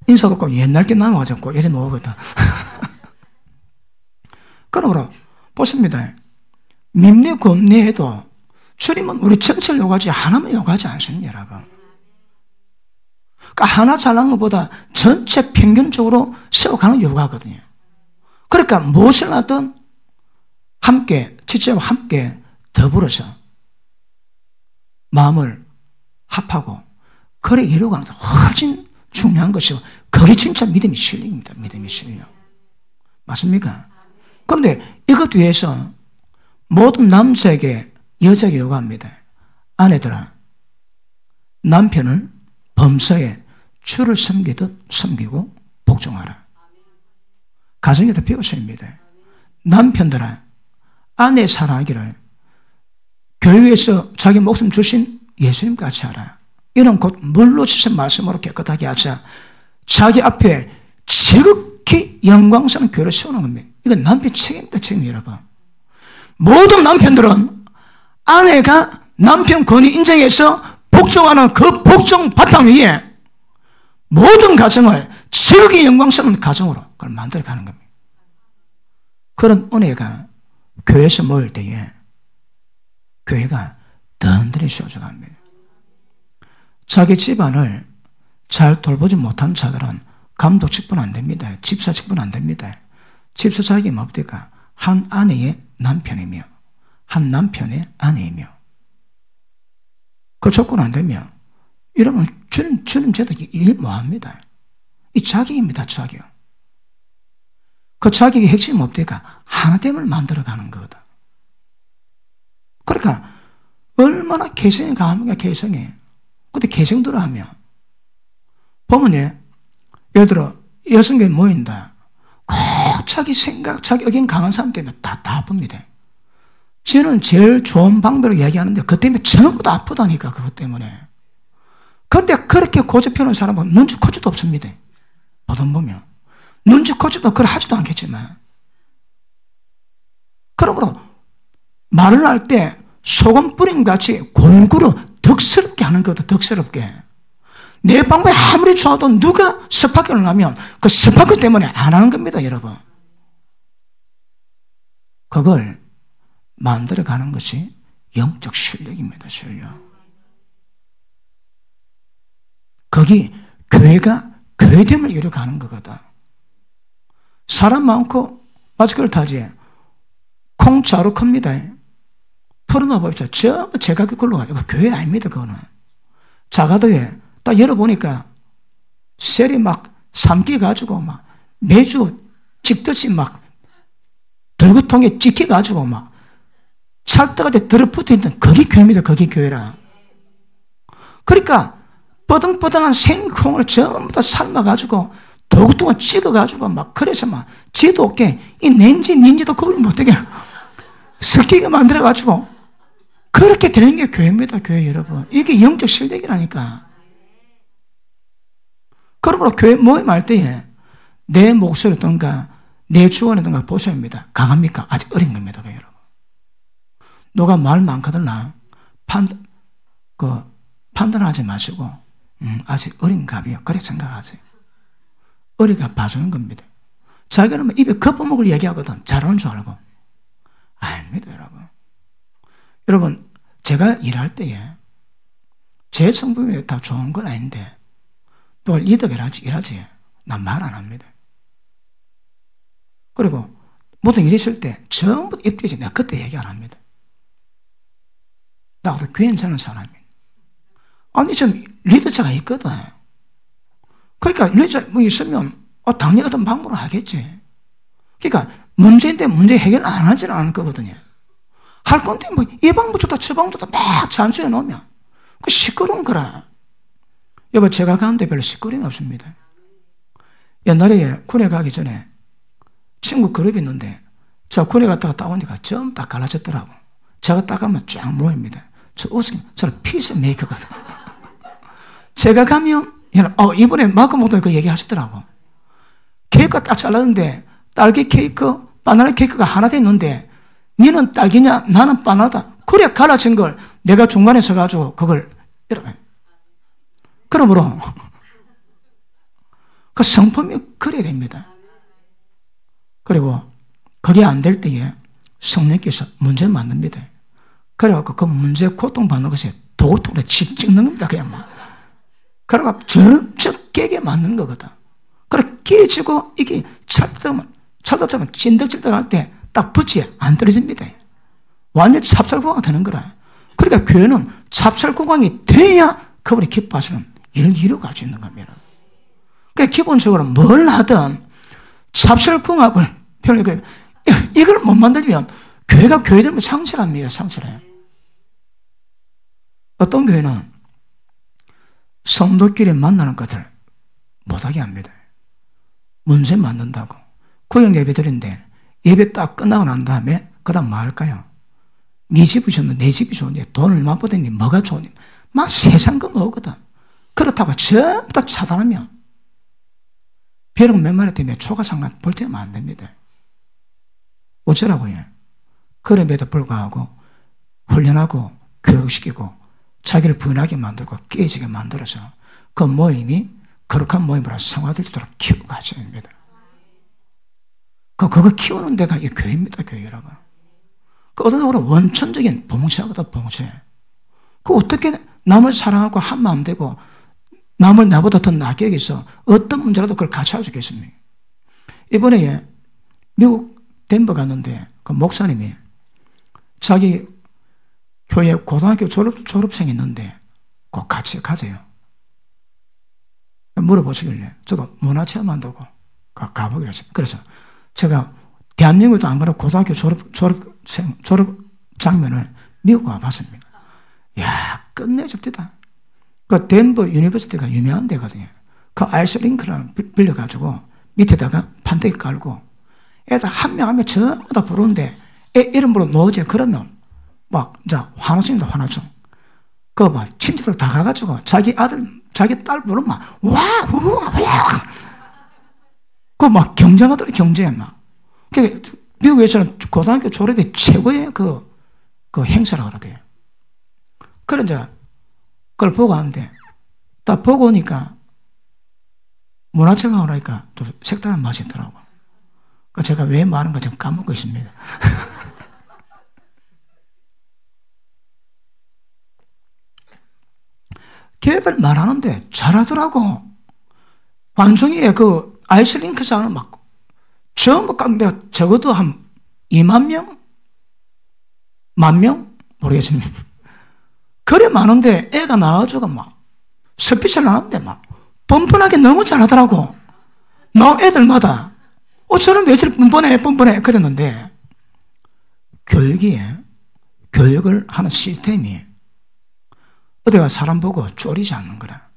Speaker 1: 인사도 꼭 옛날 게 남아가지고 이래 놓거든. 그러므로 보십니다. 밉네 곱네해도 주님은 우리 전체를 요구하지 하나만 요구하지 않습니다, 여러분. 그러니까 하나 잘난 것보다 전체 평균적으로 세워가는 요구하거든요. 그러니까 무엇을 하든 함께, 지체와 함께 더불어서 마음을 합하고 그래 이루어가는 것은 훨씬 중요한 것이고 그게 진짜 믿음의 실력입니다. 믿음의 실력. 맞습니까? 그런데 이것 위해서 모든 남자에게 여자에게 요구합니다. 아내들아, 남편을 범사에 주를 섬기듯 섬기고 복종하라. 가정에다 배우셔야 합니다. 남편들아, 아내 사랑하기를 교회에서 자기 목숨 주신 예수님 같이 하라. 이런 곧 물로 씻은 말씀으로 깨끗하게 하자. 자기 앞에 지극히 영광스러운 교회를 세우는 겁니다. 이건 남편 책임입니다. 책임 여러분. 모든 남편들은 아내가 남편 권위 인정해서 복종하는 그 복종 바탕 위에 모든 가정을 지극히 영광스러운 가정으로 그걸 만들어가는 겁니다. 그런 은혜가 교회에서 모일 때에 교회가 든든히 세워져갑니다. 자기 집안을 잘 돌보지 못한 자들은 감독 직분 안 됩니다. 집사 직분 안 됩니다. 집사 자격이 뭡니까? 한 아내의 남편이며 한 남편의 아내이며 그 조건 안 되면 이러면 주님 제도 일 뭐합니다. 이 자격입니다. 자격. 그 자격의 핵심이 뭡니까? 하나됨을 만들어가는 거다. 그러니까 얼마나 개성이 강합니까? 개성이. 근데 개성대로 하면 보면 예를 들어 여성교회 모인다. 꼭 자기 생각, 자기 의견 강한 사람 때문에 다 아픕니다. 저는 제일 좋은 방법을 얘기하는데 그 때문에 전부 다 아프다니까. 그것 때문에. 근데 그렇게 고집 펴는 사람은 눈치코치도 없습니다. 보통 보면 눈치코치도 그걸 하지도 않겠지만, 그러므로 말을 할 때 소금 뿌린 같이 골고루 덕스럽게 하는 거다. 덕스럽게. 내 방법이 아무리 좋아도 누가 스파크를 하면 그 스파크 때문에 안 하는 겁니다, 여러분. 그걸 만들어가는 것이 영적 실력입니다, 실력. 거기 교회가 교회됨을 이루어가는 거거든. 사람 많고 마스크를 타지. 콩자루 큽니다. 풀어놔 봅시다. 전부 제가 그걸로 가지고 교회 아닙니다, 그거는. 자가도에 딱 열어보니까 셀이 막 삼켜가지고 막 매주 찍듯이 막 들고통에 찍혀가지고 막 찰떡같이 들어붙어 있는 그게 교회입니다, 그게 교회라. 그러니까 뻐등뻐등한 생콩을 전부 다 삶아가지고 들고통을 찍어가지고 막 그래서 막 지도 없게 이 닌지도 그걸 못하게 섞이게 만들어가지고 그렇게 되는 게 교회입니다, 교회 여러분. 이게 영적 실력이라니까. 그러므로 교회 모임할 때에 내 목소리든가 내 주원이든가 보셔야 합니다. 강합니까? 아직 어린 겁니다, 여러분. 누가 말 많거든요. 판단하지 마시고 아직 어린 갑이요. 그렇게 생각하세요. 어리가 봐주는 겁니다. 자기는 입에 거품먹을 얘기하거든. 잘하는 줄 알고. 아닙니다, 여러분. 여러분, 제가 일할 때에 제 성품이 다 좋은 건 아닌데 또 리더가 일하지. 난 말 안 합니다. 그리고 모든 일이 있을 때 전부 입대지. 내가 그때 얘기 안 합니다. 나도 괜찮은 사람이에요. 아니, 좀 리더자가 있거든. 그러니까 리더자 뭐 있으면 당연히 어떤 방법으로 하겠지. 그러니까 문제인데 문제 해결 안 하지는 않을 거거든요. 할 건데 뭐 이 방법 좋다 저 방법 좋다 막 잔소리 놓으면 그 시끄러운 거라. 여보, 제가 가는데 별로 시끄러움이 없습니다. 옛날에 군에 가기 전에 친구 그룹이 있는데 저 군에 갔다가 따오니까 전부 다 갈라졌더라고. 제가 딱 가면 쫙 모입니다. 저는 피스메이커거든. 제가 가면 이번에 마크 목사님 그 얘기 하시더라고. 케이크가 딱 잘랐는데 딸기 케이크, 바나나 케이크가 하나 돼 있는데 니는 딸기냐 나는 바나나다. 그래 갈라진 걸 내가 중간에 서가지고 그걸 이러면. 그러므로 그 성품이 그래야 됩니다. 그리고 그게 안 될 때에 성령께서 문제 만듭니다. 그래갖고 그 문제 고통받는 것에 도통에 찍는 겁니다. 그냥 막. 그래갖고 점점 깨게 만드는 거거든. 그래 깨지고 이게 찰떡처럼 찐득찐득할 때 딱 붙이 안 떨어집니다. 완전 찹쌀구강이 되는 거라. 그러니까 교회는 찹쌀구강이 돼야 그분이 기뻐하시는 일을 이루어갈 수 있는 겁니다. 그러니까 기본적으로 뭘 하든 찹쌀궁합을 이걸 못 만들면 교회가 교회되면 상실합니다. 상실해요. 어떤 교회는 성도끼리 만나는 것을 못하게 합니다. 문제 만든다고. 구역 예배드린데 예배 딱 끝나고 난 다음에 그 다음 뭐 할까요? 네 집이 좋은데 내 집이 좋은데 돈을 얼마 버더니 뭐가 좋은데 막 세상 거 먹거든. 그렇다고 전부 다 차단하면 벼룩 몇 마리 때문에 초가상관 볼테면 안 됩니다. 어쩌라고요? 그럼에도 불구하고 훈련하고 교육시키고 자기를 부인하게 만들고 깨지게 만들어서 그 모임이 거룩한 모임으로 성화될 수 있도록 키우고 가셔야 됩니다. 그거 키우는 데가 이 교회입니다, 교회 여러분. 그 어떤 경우는 원천적인 봉사거든, 봉사. 그 어떻게 남을 사랑하고 한 마음 되고 남을 나보다 더 낫게 여기서 어떤 문제라도 그걸 같이 할 수 있겠습니까? 이번에 미국 덴버 갔는데 그 목사님이 자기 교회 고등학교 졸업생이 있는데 꼭 같이 가세요. 물어보시길래 저도 문화체험한다고 가보기로 했습니다. 그래서 제가 대한민국에도 안 그래도 고등학교 졸업 장면을 미국 와봤습니다. 야, 끝내줍니다. 그 덴버 유니버시티가 유명한 데거든요. 그 아이스링크를 빌려가지고 밑에다가 판때기 깔고 애들 한 명 한 명 전부 다 부르는데 애 이름으로 넣어줘. 그러면 막 이제 환호성이다, 환호성. 그 막 친척들 다 가가지고 자기 아들, 자기 딸 부르면 막 와, 우와, 와. 그 막 경쟁하더라, 경쟁 막. 그 미국에서는 고등학교 졸업이 최고의 그 행사라고 그러대요. 그래 이제 그걸 보고 하는데 딱 보고 오니까 문화체가 오라니까 좀 색다른 맛이 있더라고. 그 제가 왜 말하는 거 지금 까먹고 있습니다. 걔들 말하는데 잘하더라고. 반송이에 그 아이스링크장은 막 전부 깡대 적어도 한 2만 명? 10,000명? 모르겠습니다. 그래 많은데 애가 나와주고 막 스피치를 하는데 막 뻔뻔하게 너무 잘하더라고. 나 애들마다 저는 왜 저렇게 뻔뻔해 그랬는데 교육을 하는 시스템이 어디가 사람 보고 쫄이지 않는 거라.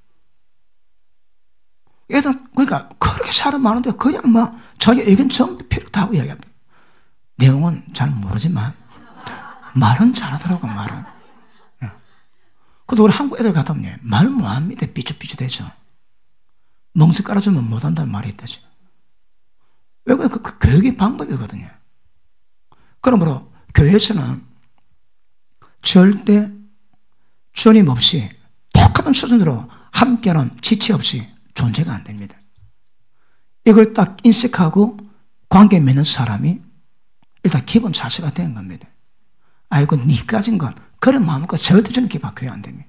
Speaker 1: 애들 그러니까 그렇게 사람 많은데 그냥 막 자기 의견 전부 필요 다 하고 이야기합니다. 내용은 잘 모르지만 말은 잘하더라고. 말은. 그래도 우리 한국 애들 같으면 말 못합니다. 삐죽삐죽대죠. 멍석 깔아주면 못한다는 말이 있다지. 왜 그래? 그 교육의 방법이거든요. 그러므로 교회에서는 절대 주님 없이 똑같은 수준으로 함께하는 지체 없이 존재가 안 됩니다. 이걸 딱 인식하고 관계 맺는 사람이 일단 기본 자세가 된 겁니다. 아이고 니 가진 건 그런 마음과 절대 저는 기분 바뀌어야 안 됩니다.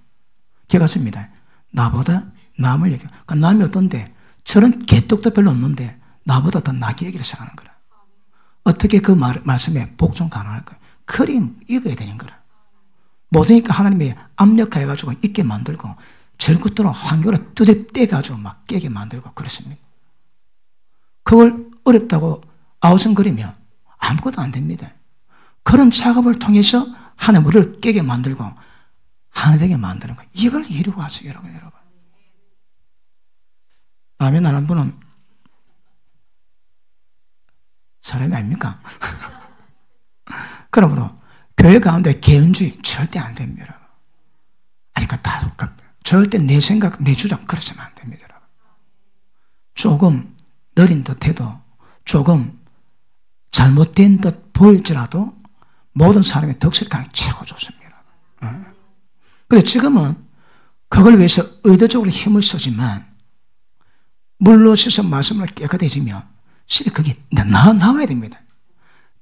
Speaker 1: 기억하십니다. 나보다 남을 얘기해. 그러니까 남이 어떤데 저런 개떡도 별로 없는데 나보다 더 나게 얘기를 시작하는 거라. 어떻게 그 말씀에 복종 가능할까요? 그림 읽어야 되는 거라. 못하니까 하나님이 압력해가지고 있게 만들고 절구도로 환경을 뚜렷떼가지고 막 깨게 만들고 그렇습니다. 그걸 어렵다고 아우성거리면 아무것도 안 됩니다. 그런 작업을 통해서 하나님 우리를 깨게 만들고 하나 되게 만드는 거예요. 이걸 이루고 하세요, 여러분. 아멘 하는 분은 사람이 아닙니까? 그러므로 교회 가운데 개인주의 절대 안 됩니다. 그러니까 다 똑같아요. 절대 내 생각, 내 주장 그러시면 안 됩니다. 여러분. 조금 느린 듯해도 조금 잘못된 듯 보일지라도 모든 사람의 덕실 가능이 최고 좋습니다. 그런데 지금은 그걸 위해서 의도적으로 힘을 쓰지만 물로 씻어 말씀을 깨끗해지면 실이 그게 나와야 됩니다.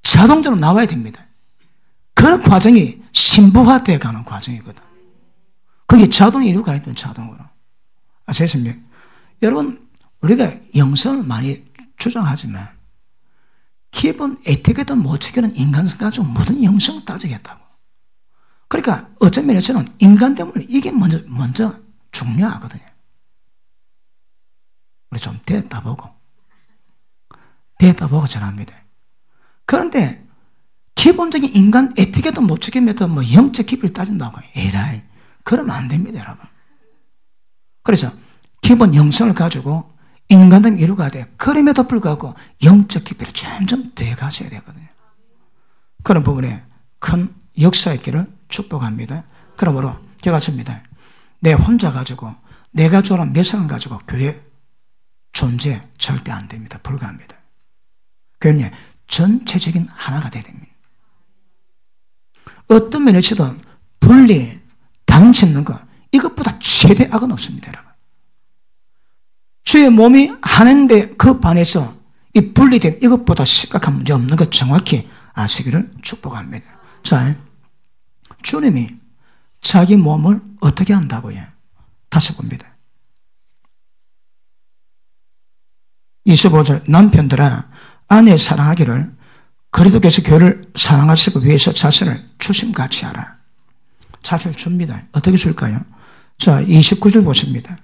Speaker 1: 자동적으로 나와야 됩니다. 그런 과정이 신부화되어 가는 과정이거든. 그게 자동이 이루어가 있던 자동으로. 아시겠습니까? 여러분, 우리가 영성을 많이 주장하지만 기본 에티켓도 못 지키는 인간성 가지고 모든 영성을 따지겠다고. 그러니까 어떤 면에서는 인간 때문에 이게 먼저 중요하거든요. 우리 좀 됐다 보고 전합니다. 그런데 기본적인 인간 에티켓도 못 지키면 뭐 영적 깊이를 따진다고. 에라이. 그러면 안 됩니다, 여러분. 그래서 기본 영성을 가지고 인간을 이루어가야 돼요. 그럼에도 불구하고 영적 깊이를 점점 더해가셔야 되거든요. 그런 부분에 큰 역사 있기를 축복합니다. 그러므로 기억하십니다. 내 혼자 가지고 내가 좋아하는 몇 사람 가지고 교회 존재 절대 안 됩니다. 불가합니다. 교회는 전체적인 하나가 돼야 됩니다. 어떤 면에서든 분리, 당짓는 것 이것보다 최대 악은 없습니다. 여러분. 주의 몸이 하나인데 그 반에서 이 분리된 이것보다 심각한 문제 없는 것 정확히 아시기를 축복합니다. 자, 주님이 자기 몸을 어떻게 한다고요? 다시 봅니다. 25절 남편들아 아내 사랑하기를 그리스도께서 교회를 사랑하시고 위해서 자신을 주심같이 하라. 자신을 줍니다. 어떻게 줄까요? 자, 29절 보십니다.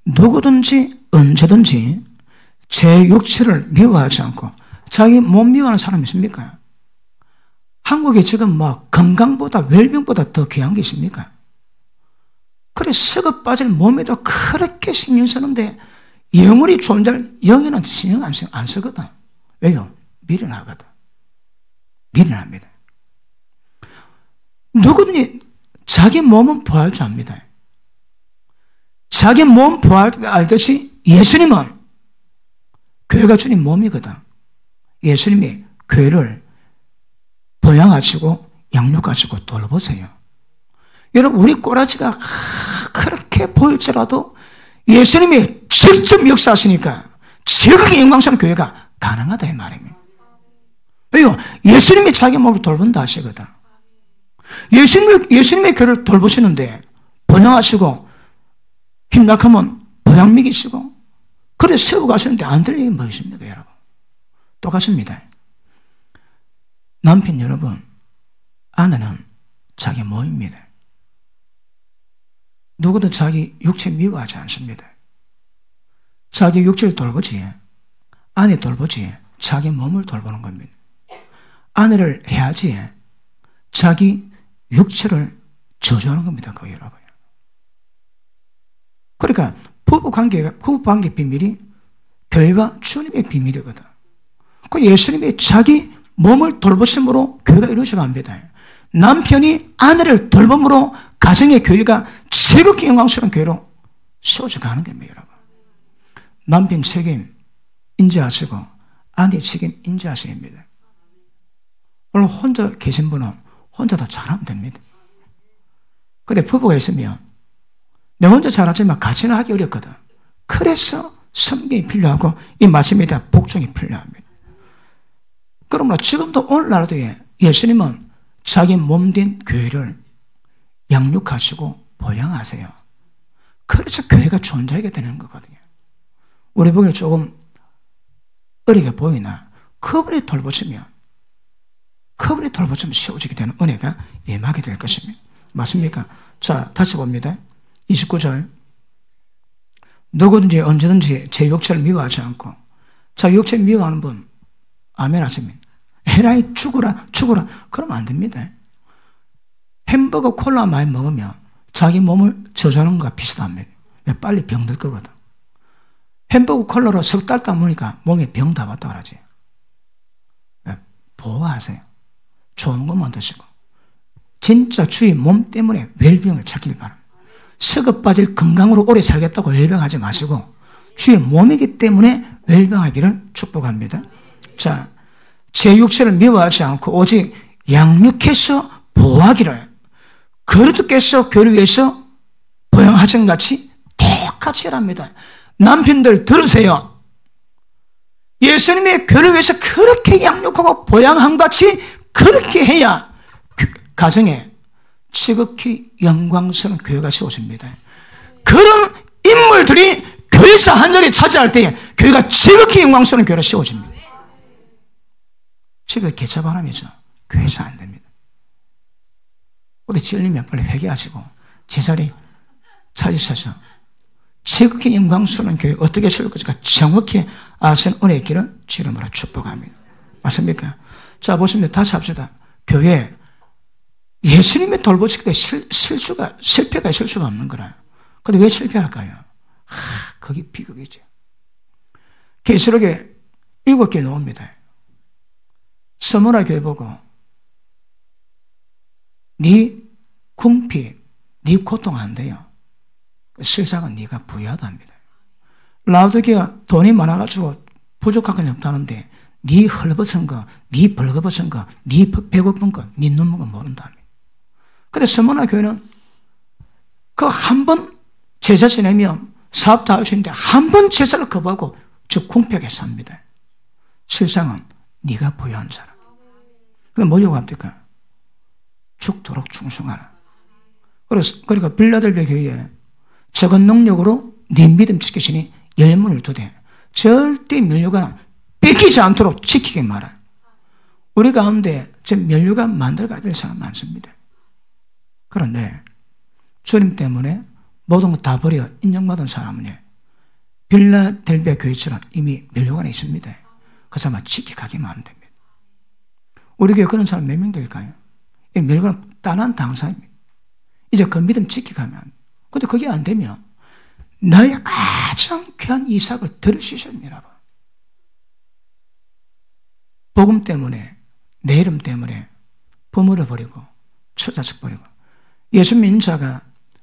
Speaker 1: 누구든지 언제든지 제 육체를 미워하지 않고 자기 몸 미워하는 사람이 있습니까? 한국에 지금 뭐 건강보다 웰빙보다 더 귀한 게 있습니까? 그래 썩어 빠질 몸에도 그렇게 신경 쓰는데 영원히 존재할 영에는 신경 안 쓰거든. 왜요? 미련하거든. 미련합니다. 누구든지 자기 몸은 부활 줄 압니다. 자기 몸 부활 알듯이 예수님은 교회가 주님 몸이거든. 예수님이 교회를 보양하시고 양육하시고 돌보세요. 여러분 우리 꼬라지가 그렇게 보일지라도 예수님이 직접 역사하시니까 지극히 영광스러운 교회가 가능하다 이 말입니다. 왜요? 예수님이 자기 몸을 돌본다 하시거든. 예수님의 교회를 돌보시는데 보양하시고 힘약하면 보양 먹이시고 그래 세우고 가시는데 안 될 일이 뭐 있습니까 여러분? 똑같습니다. 남편 여러분, 아내는 자기 몸입니다. 누구도 자기 육체 미워하지 않습니다. 자기 육체를 돌보지, 아내 돌보지, 자기 몸을 돌보는 겁니다. 아내를 해야지 자기 육체를 저주하는 겁니다. 그 여러분. 그러니까 부부관계 비밀이 교회와 주님의 비밀이거든. 그 예수님이 자기 몸을 돌보심으로 교회가 이루어져 갑니다. 남편이 아내를 돌봄으로 가정의 교회가 지극히 영광스러운 교회로 세워져 가는 겁니다. 여러분. 남편 책임 인지하시고 아내 책임 인지하셔야 합니다. 오늘 혼자 계신 분은 혼자 다 잘하면 됩니다. 근데 부부가 있으면 내 혼자 잘하지만 같이는 하기 어렵거든. 그래서 섬김이 필요하고 이 말씀에다 복종이 필요합니다. 그러므로 지금도 오늘날도 예수님은 자기 몸된 교회를 양육하시고 보양하세요. 그래서 교회가 존재하게 되는 거거든요. 우리 보기에 조금 어리게 보이나 그분이 돌보시면 세워지게 되는 은혜가 임하게 될 것입니다. 맞습니까? 자, 다시 봅니다. 29절. 누구든지 언제든지 제 육체를 미워하지 않고 자, 육체 미워하는 분 아멘 하십니다. 에라이 죽어라 그러면 안 됩니다. 햄버거 콜라 많이 먹으면 자기 몸을 저주하는 것과 비슷합니다. 빨리 병들 거거든. 햄버거 콜라로 석 달 딱 먹으니까 몸에 병 다 왔다 그러지. 보호하세요. 좋은 것만 드시고 진짜 주의 몸 때문에 웰빙을 찾길 바랍니다. 썩어 빠질 건강으로 오래 살겠다고 웰빙하지 마시고 주의 몸이기 때문에 웰빙하기를 축복합니다. 자, 제 육체를 미워하지 않고 오직 양육해서 보호하기를 그리스도께서 교회를 위해서 보양하신 같이 똑같이 하랍니다. 남편들 들으세요. 예수님의 교회를 위해서 그렇게 양육하고 보양한 같이 그렇게 해야 가정에 지극히 영광스러운 교회가 세워집니다. 그런 인물들이 교회에서 한 자리 차지할 때 교회가 지극히 영광스러운 교회로 세워집니다. 집에 개차바람이죠. 교회에서 안 됩니다. 어디 찔리면 빨리 회개하시고 제자리 찾으셔서 지극히 영광스러운 교회 어떻게 세울 것인가 정확히 아시는 은혜의 길을 지름으로 축복합니다. 맞습니까? 자, 보시면 다시 합시다. 교회 예수님이 돌보실 때 실패가 있을 수가 없는 거라. 근데 왜 실패할까요? 거기 비극이죠. 계시록에 7개 나옵니다. 서머나 교회 보고 네 궁피, 네 고통 안 돼요. 실상은 네가 부유하답니다. 라우디게아 돈이 많아가지고 부족한 건 없다는데 네 헐벗은 거, 네 벌거벗은 거, 네 배고픈 거, 네 눈물 거 모른답니다. 근데 서머나 교회는 그 한 번 제사 지내면 사업도 할 수 있는데 한 번 제사를 거부하고 즉 궁핍하게 삽니다. 실상은 네가 부유한 사람. 그럼 뭐라고 합니까? 죽도록 충성하라. 그러니까 빌라델비아 교회에 적은 능력으로 네 믿음 지키시니 열문을 두되 절대 면류관 뺏기지 않도록 지키게 말아. 우리 가운데 저 면류관 만들어가야 될 사람 많습니다. 그런데 주님 때문에 모든 것 다 버려 인정받은 사람은 빌라델비아 교회처럼 이미 면류관에 있습니다. 그 사람은 지키가기만 하면 됩니다. 우리 교회 그런 사람 몇 명 될까요? 이 멸관은 따난 당사입니다. 이제 그 믿음 지키가면 합니다. 근데 그게 안 되면 너의 가장 귀한 이삭을 들을 수 있어야 합니다. 복음 때문에, 내 이름 때문에 부모를 버리고 처자식 버리고 예수 믿는 자가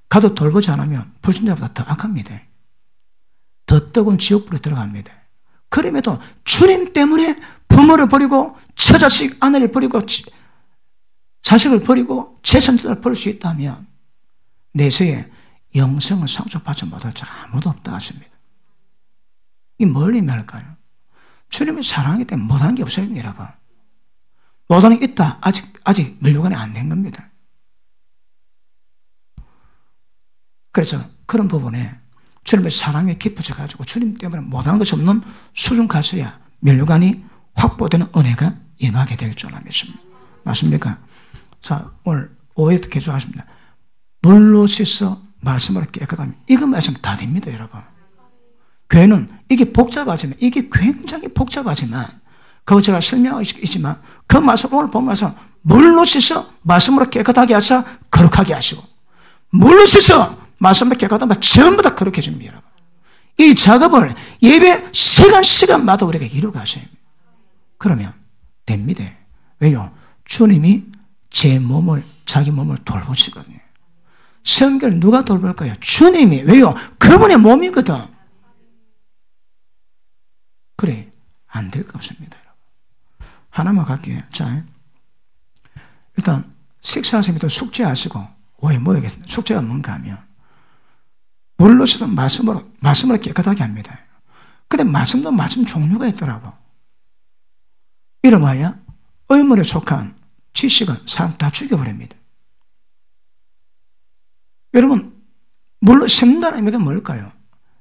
Speaker 1: 가도 돌보지 않으면 불신자보다 더 악합니다. 더 뜨거운 지옥불에 들어갑니다. 그럼에도 주님 때문에 부모를 버리고 처자식 아내를 버리고 자식을 버리고 재산들을 버릴 수 있다면 내세에 영생을 상속받지 못할 자가 아무도 없다 하십니다. 이 뭘 의미할까요? 주님을 사랑하기 때문에 못한 게 없어요, 여러분. 못하는 게 있다. 아직 멸류관이 안 된 겁니다. 그래서 그런 부분에 주님의 사랑에 깊어져가지고 주님 때문에 못하는 것이 없는 수준 가서야 멸류관이 확보되는 은혜가 임하게 될 줄 믿습니다. 맞습니까? 자, 오늘 5회 개조하십니다. 물로 씻어 말씀으로 깨끗하면 이거 말씀 다 됩니다, 여러분. 교회는 이게 복잡하지만, 이게 굉장히 복잡하지만, 그거 제가 설명하고 있지만, 그 말씀 오늘 보면서 물로 씻어 말씀으로 깨끗하게 하사 거룩하게 하시고, 물로 씻어 말씀으로 깨끗하면 전부 다 거룩해집니다, 여러분. 이 작업을 예배 시간마다 우리가 이루고 가셔야 합니다. 그러면 됩니다. 왜요? 주님이 자기 몸을 돌보시거든요. 성결 누가 돌볼까요? 주님이. 왜요? 그분의 몸이거든. 그래, 안 될 것 없습니다. 하나만 갈게요. 자, 일단 식사하시면 숙제하시고 왜 모여겠습니다. 숙제가 뭔가 하면 물로서도 말씀으로 깨끗하게 합니다. 근데 말씀도 말씀 종류가 있더라고. 이름하여 의문에 속한 지식은 사람 다 죽여버립니다. 여러분, 물로 씹는다는 의미가 뭘까요?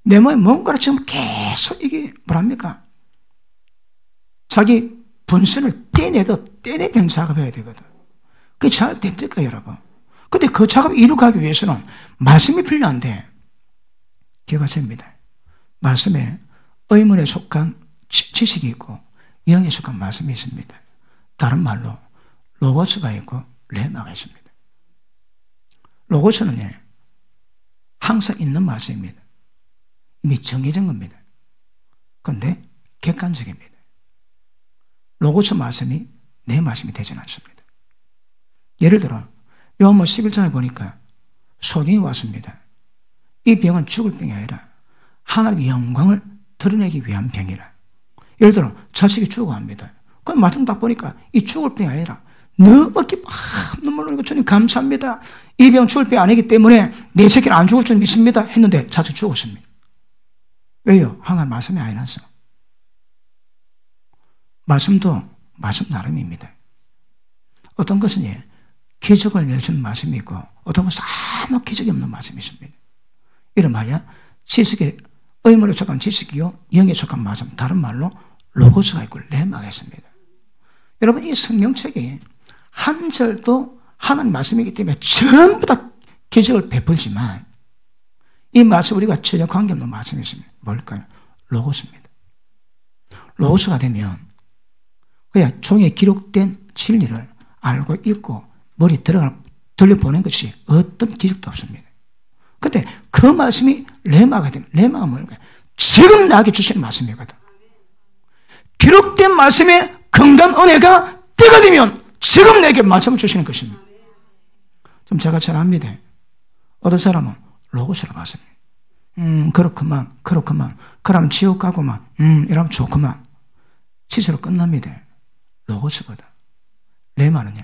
Speaker 1: 내 몸에 뭔가를 지금 계속 이게 뭐랍니까? 자기 분신을 떼내야 되는 작업을 해야 되거든. 그게 잘 됩니까, 여러분? 근데 그 작업을 이루기 위해서는 말씀이 필요한데, 기억하십니다. 말씀에 의문에 속한 지식이 있고, 영에 속한 말씀이 있습니다. 다른 말로, 로고스가 있고, 레마가 있습니다. 로고스는 항상 있는 말씀입니다. 이미 정해진 겁니다. 그런데 객관적입니다. 로고스 말씀이 내 말씀이 되지는 않습니다. 예를 들어 요한복음 11장에 보니까 소경이 왔습니다. 이 병은 죽을 병이 아니라 하나님의 영광을 드러내기 위한 병이라. 예를 들어 자식이 죽어갑니다. 그 말씀 딱 보니까 이 죽을 병이 아니라 너무 기뻐 눈물 흘리고 주님 감사합니다. 이 병 죽을 병이 아니기 때문에 내 새끼는 안 죽을 줄 믿습니다 했는데 자식 죽었습니다. 왜요? 하나님 말씀이 아니라서. 말씀도 말씀 나름입니다. 어떤 것은 기적을 내주는 말씀이 있고 어떤 것은 아무 기적이 없는 말씀이 있습니다. 이름하여 지식의 의문에 속한 지식이요 영에 속한 말씀, 다른 말로 로고스가 있고 레마가 있습니다. 여러분, 이 성경책이 한 절도 하나님 말씀이기 때문에 전부 다 기적을 베풀지만 이 말씀 우리가 전혀 관계없는 말씀이 있습니다. 뭘까요? 로고스입니다. 로고스가 되면 그냥 종이에 기록된 진리를 알고 읽고 머리에 들려보낸 것이 어떤 기적도 없습니다. 근데 그 말씀이 레마가 되면, 레마가 뭘까요? 지금 나에게 주시는 말씀이거든. 기록된 말씀에 건강 은혜가 때가 되면 지금 내게 말씀을 주시는 것입니다. 좀 제가 잘 압니다. 어떤 사람은 로고스를 봤습니다. 그렇구만. 그러면 지옥 가고만. 이러면 좋구만. 시세로 끝납니다. 로고스거든. 레마는요.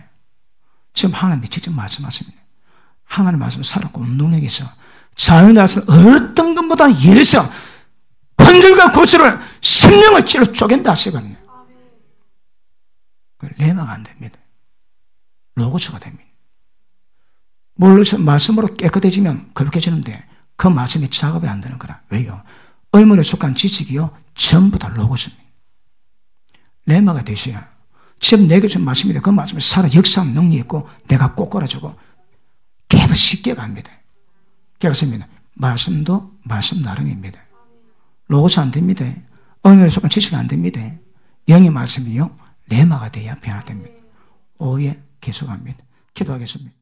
Speaker 1: 지금 하나님이 직접 말씀하십니다. 하나님 말씀을 살았고 운동력이 있어. 자연에서 어떤 것보다 예리서 관절과 고추를 생명을 찔러 쪼갠다 하시거든요. 레마가 안 됩니다. 로고스가 됩니다. 물론 말씀으로 깨끗해지면 거룩해지는데 그 말씀이 작업이 안 되는 거라. 왜요? 의문에 속한 지식이요 전부 다 로고스입니다. 레마가 되셔야 지금 내게 준 말씀인데 그 말씀을 살아 역사하는 능력이 있고 내가 꼭 걸어주고 계속 쉽게 갑니다. 그렇습니다. 말씀도 말씀 나름입니다. 로고스 안 됩니다. 의문에 속한 지식이 안 됩니다. 영의 말씀이요 레마가 돼야 변화됩니다. 오해 계속합니다. 기도하겠습니다.